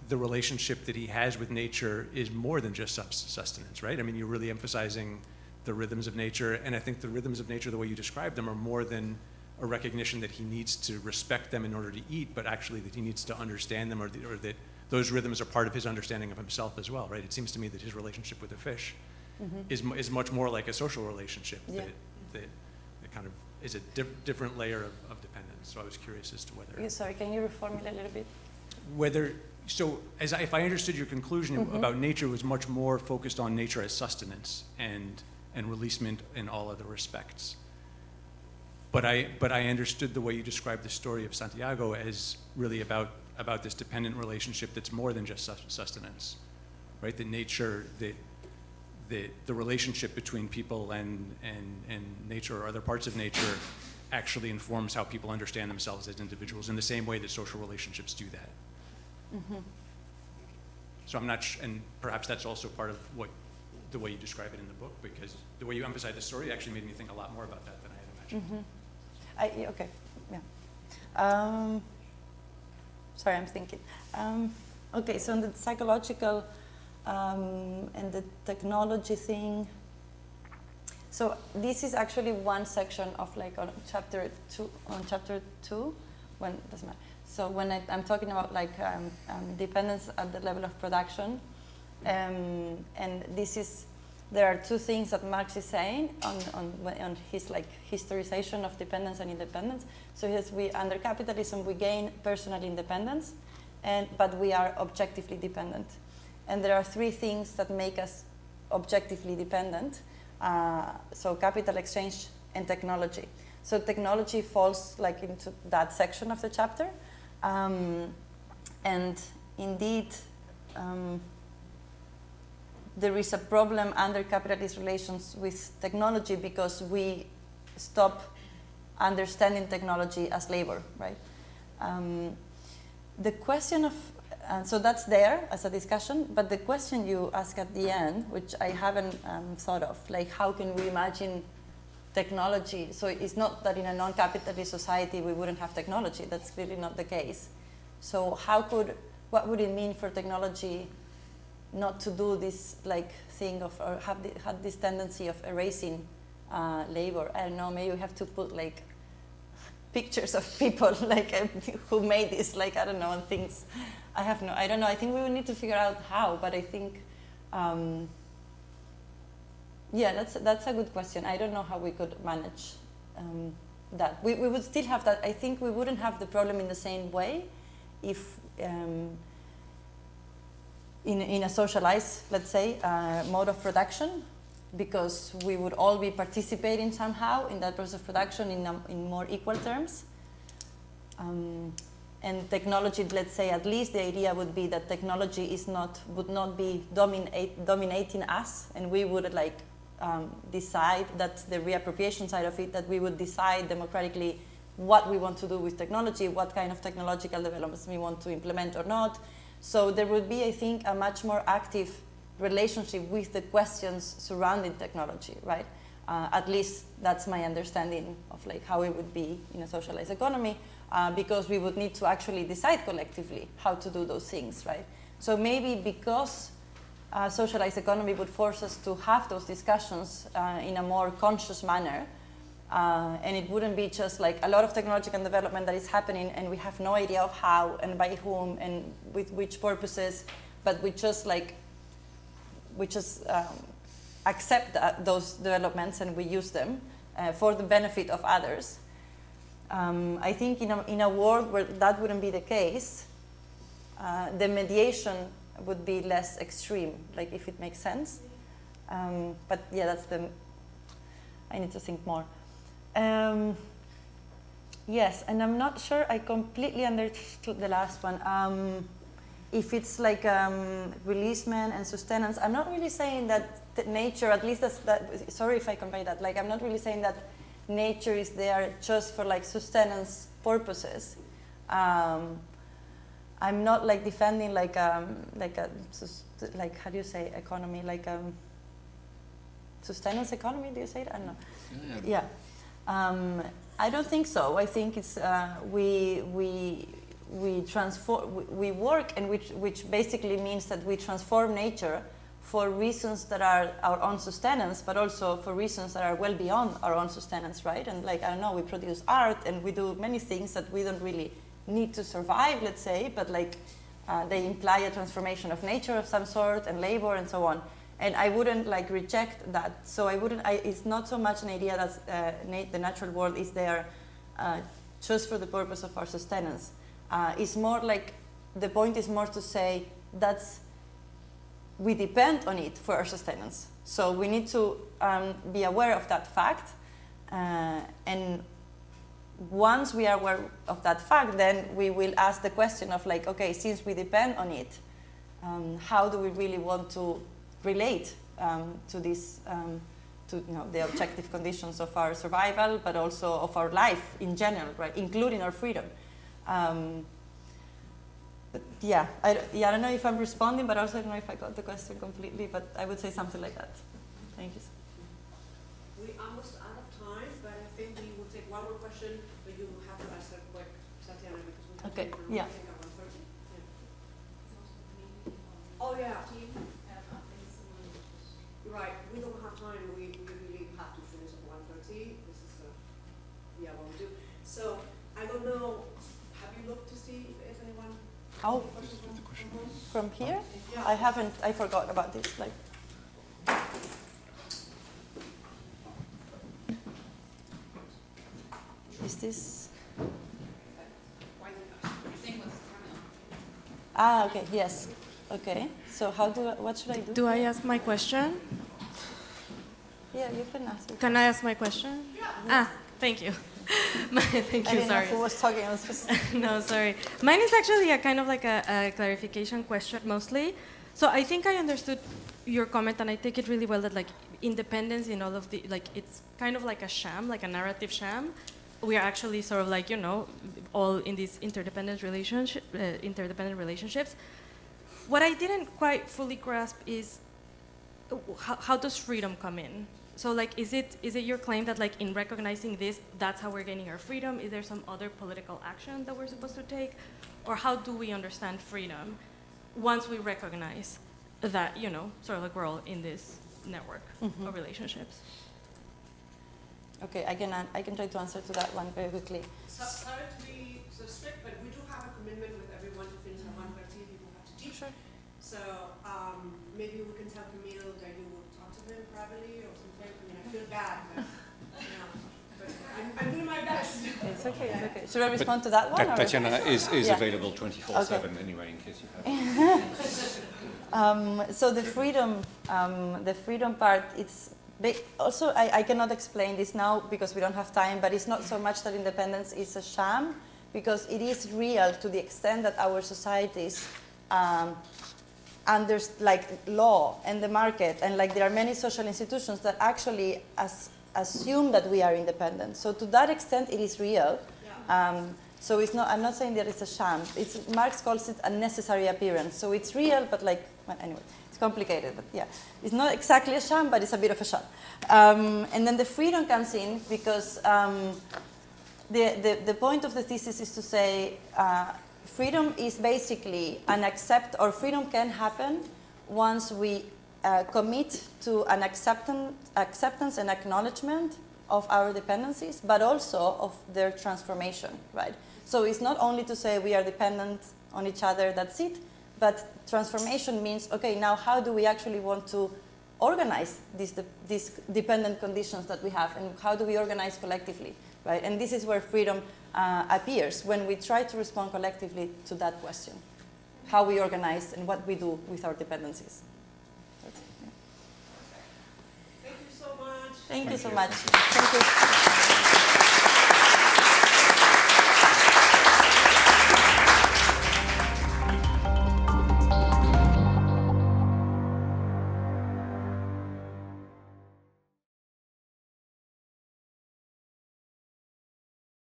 relationship that he has with nature is more than just sustenance, right? I mean, you're really emphasizing the rhythms of nature, and I think the rhythms of nature, the way you describe them, are more than a recognition that he needs to respect them in order to eat, but actually that he needs to understand them, or that those rhythms are part of his understanding of himself as well, right? It seems to me that his relationship with the fish is much more like a social relationship that kind of is a different layer of dependence. So I was curious as to whether... Sorry, can you reformulate a little bit? If I understood your conclusion about nature, was much more focused on nature as sustenance and releasement in all other respects. But I understood the way you described the story of Santiago as really about this dependent relationship that's more than just sustenance, right? The nature, the relationship between people and nature or other parts of nature actually informs how people understand themselves as individuals in the same way that social relationships do that. So I'm not, and perhaps that's also part of the way you describe it in the book, because the way you emphasize the story actually made me think a lot more about that than I had imagined. Okay, yeah. Sorry, I'm thinking. Okay, so on the psychological and the technology thing, so this is actually one section of like on chapter two, when doesn't matter. So when I'm talking about like dependence at the level of production, and there are two things that Marx is saying on his like historization of dependence and independence. So yes, under capitalism we gain personal independence, but we are objectively dependent. And there are three things that make us objectively dependent. So capital exchange and technology. So technology falls like into that section of the chapter. And indeed, there is a problem under capitalist relations with technology because we stop understanding technology as labor, right? The question of, so that's there as a discussion, but the question you ask at the end, which I haven't thought of, like how can we imagine technology? So it's not that in a non-capitalist society we wouldn't have technology, that's really not the case. So what would it mean for technology not to do this like thing of, or have this tendency of erasing labor? I don't know, maybe we have to put like pictures of people like who made this, like, I don't know, and things. I don't know, I think we will need to figure out how, but I think, yeah, that's a good question. I don't know how we could manage that. We would still have that. I think we wouldn't have the problem in the same way if in a socialized, let's say, mode of production, because we would all be participating somehow in that process of production in more equal terms. And technology, let's say, at least the idea would be that technology would not be dominating us, and we would like decide, that's the reappropriation side of it, that we would decide democratically what we want to do with technology, what kind of technological developments we want to implement or not. So there would be, I think, a much more active relationship with the questions surrounding technology, right? At least that's my understanding of like how it would be in a socialized economy, because we would need to actually decide collectively how to do those things, right? So maybe because socialized economy would force us to have those discussions in a more conscious manner, and it wouldn't be just like a lot of technological development that is happening and we have no idea of how and by whom and with which purposes, but we just accept those developments and we use them for the benefit of others. I think in a world where that wouldn't be the case, the mediation would be less extreme, like if it makes sense. But yeah, I need to think more. Yes, and I'm not sure I completely understood the last one. If it's like releasement and sustenance, I'm not really saying that nature, at least sorry if I convey that, like I'm not really saying that nature is there just for like sustenance purposes. I'm not like defending like how do you say economy, like sustenance economy, do you say it? I don't know. Yeah. I don't think so. I think it's we work, and which basically means that we transform nature for reasons that are our own sustenance, but also for reasons that are well beyond our own sustenance, right? And like, I don't know, we produce art and we do many things that we don't really need to survive, let's say, but like they imply a transformation of nature of some sort and labor and so on. And I wouldn't like reject that. So it's not so much an idea that the natural world is there just for the purpose of our sustenance. It's more like, the point is more to say we depend on it for our sustenance. So we need to be aware of that fact. And once we are aware of that fact, then we will ask the question of like, okay, since we depend on it, how do we really want to relate to this, to the objective conditions of our survival, but also of our life in general, right, including our freedom. But yeah, I don't know if I'm responding, but also I don't know if I got the question completely, but I would say something like that. Thank you. We're almost out of time, but I think we will take one more question, but you will have to answer quick, Tatiana, because we have okay. to Yeah. at 1:30. Oh yeah. Right, we don't have time. We really have to finish at 1:30. This is what we do. So I don't know. Have you looked to see if anyone? Oh, from here? Yeah. I haven't. I forgot about this. Like. Is this? Ah, okay. Yes. Okay. So what should I do? Do I ask my question? Yeah, you can ask it. Can I ask my question? Yeah. Thank you. Thank you, I didn't sorry. know who was talking. I was just... No, sorry. Mine is actually a kind of like a clarification question mostly. So I think I understood your comment, and I take it really well that like independence in all of the, like it's kind of like a sham, like a narrative sham. We are actually sort of like, all in these interdependent relationships. What I didn't quite fully grasp is how does freedom come in? So like, is it your claim that like in recognizing this, that's how we're gaining our freedom? Is there some other political action that we're supposed to take? Or how do we understand freedom once we recognize that, sort of like we're all in this network of relationships? Okay, I can try to answer to that one very quickly. Sorry to be so strict, but we do have a commitment with everyone to finish at 1:30. People have to teach. Sure. So maybe we can tell Camille that you will talk to them privately or something. I mean, I feel bad, but I'm doing my best. It's okay. It's okay. Should I respond to that one? Tatiana is available 24/7 anyway, in case you have. So the freedom part, it's also I cannot explain this now because we don't have time. But it's not so much that independence is a sham, because it is real to the extent that our societies under like law and the market, and like there are many social institutions that actually assume that we are independent. So to that extent, it is real. So it's not. I'm not saying that it's a sham. Marx calls it a necessary appearance. So it's real, but like anyway, It's complicated, but yeah. It's not exactly a sham, but it's a bit of a sham. And then the freedom comes in because the point of the thesis is to say freedom is basically or freedom can happen once we commit to an acceptance and acknowledgement of our dependencies, but also of their transformation, right? So it's not only to say we are dependent on each other, that's it, but transformation means, okay, now how do we actually want to organize these dependent conditions that we have, and how do we organize collectively, right? And this is where freedom appears, when we try to respond collectively to that question, how we organize and what we do with our dependencies. That's it, yeah. Thank you so much. Thank you so much. Thank you.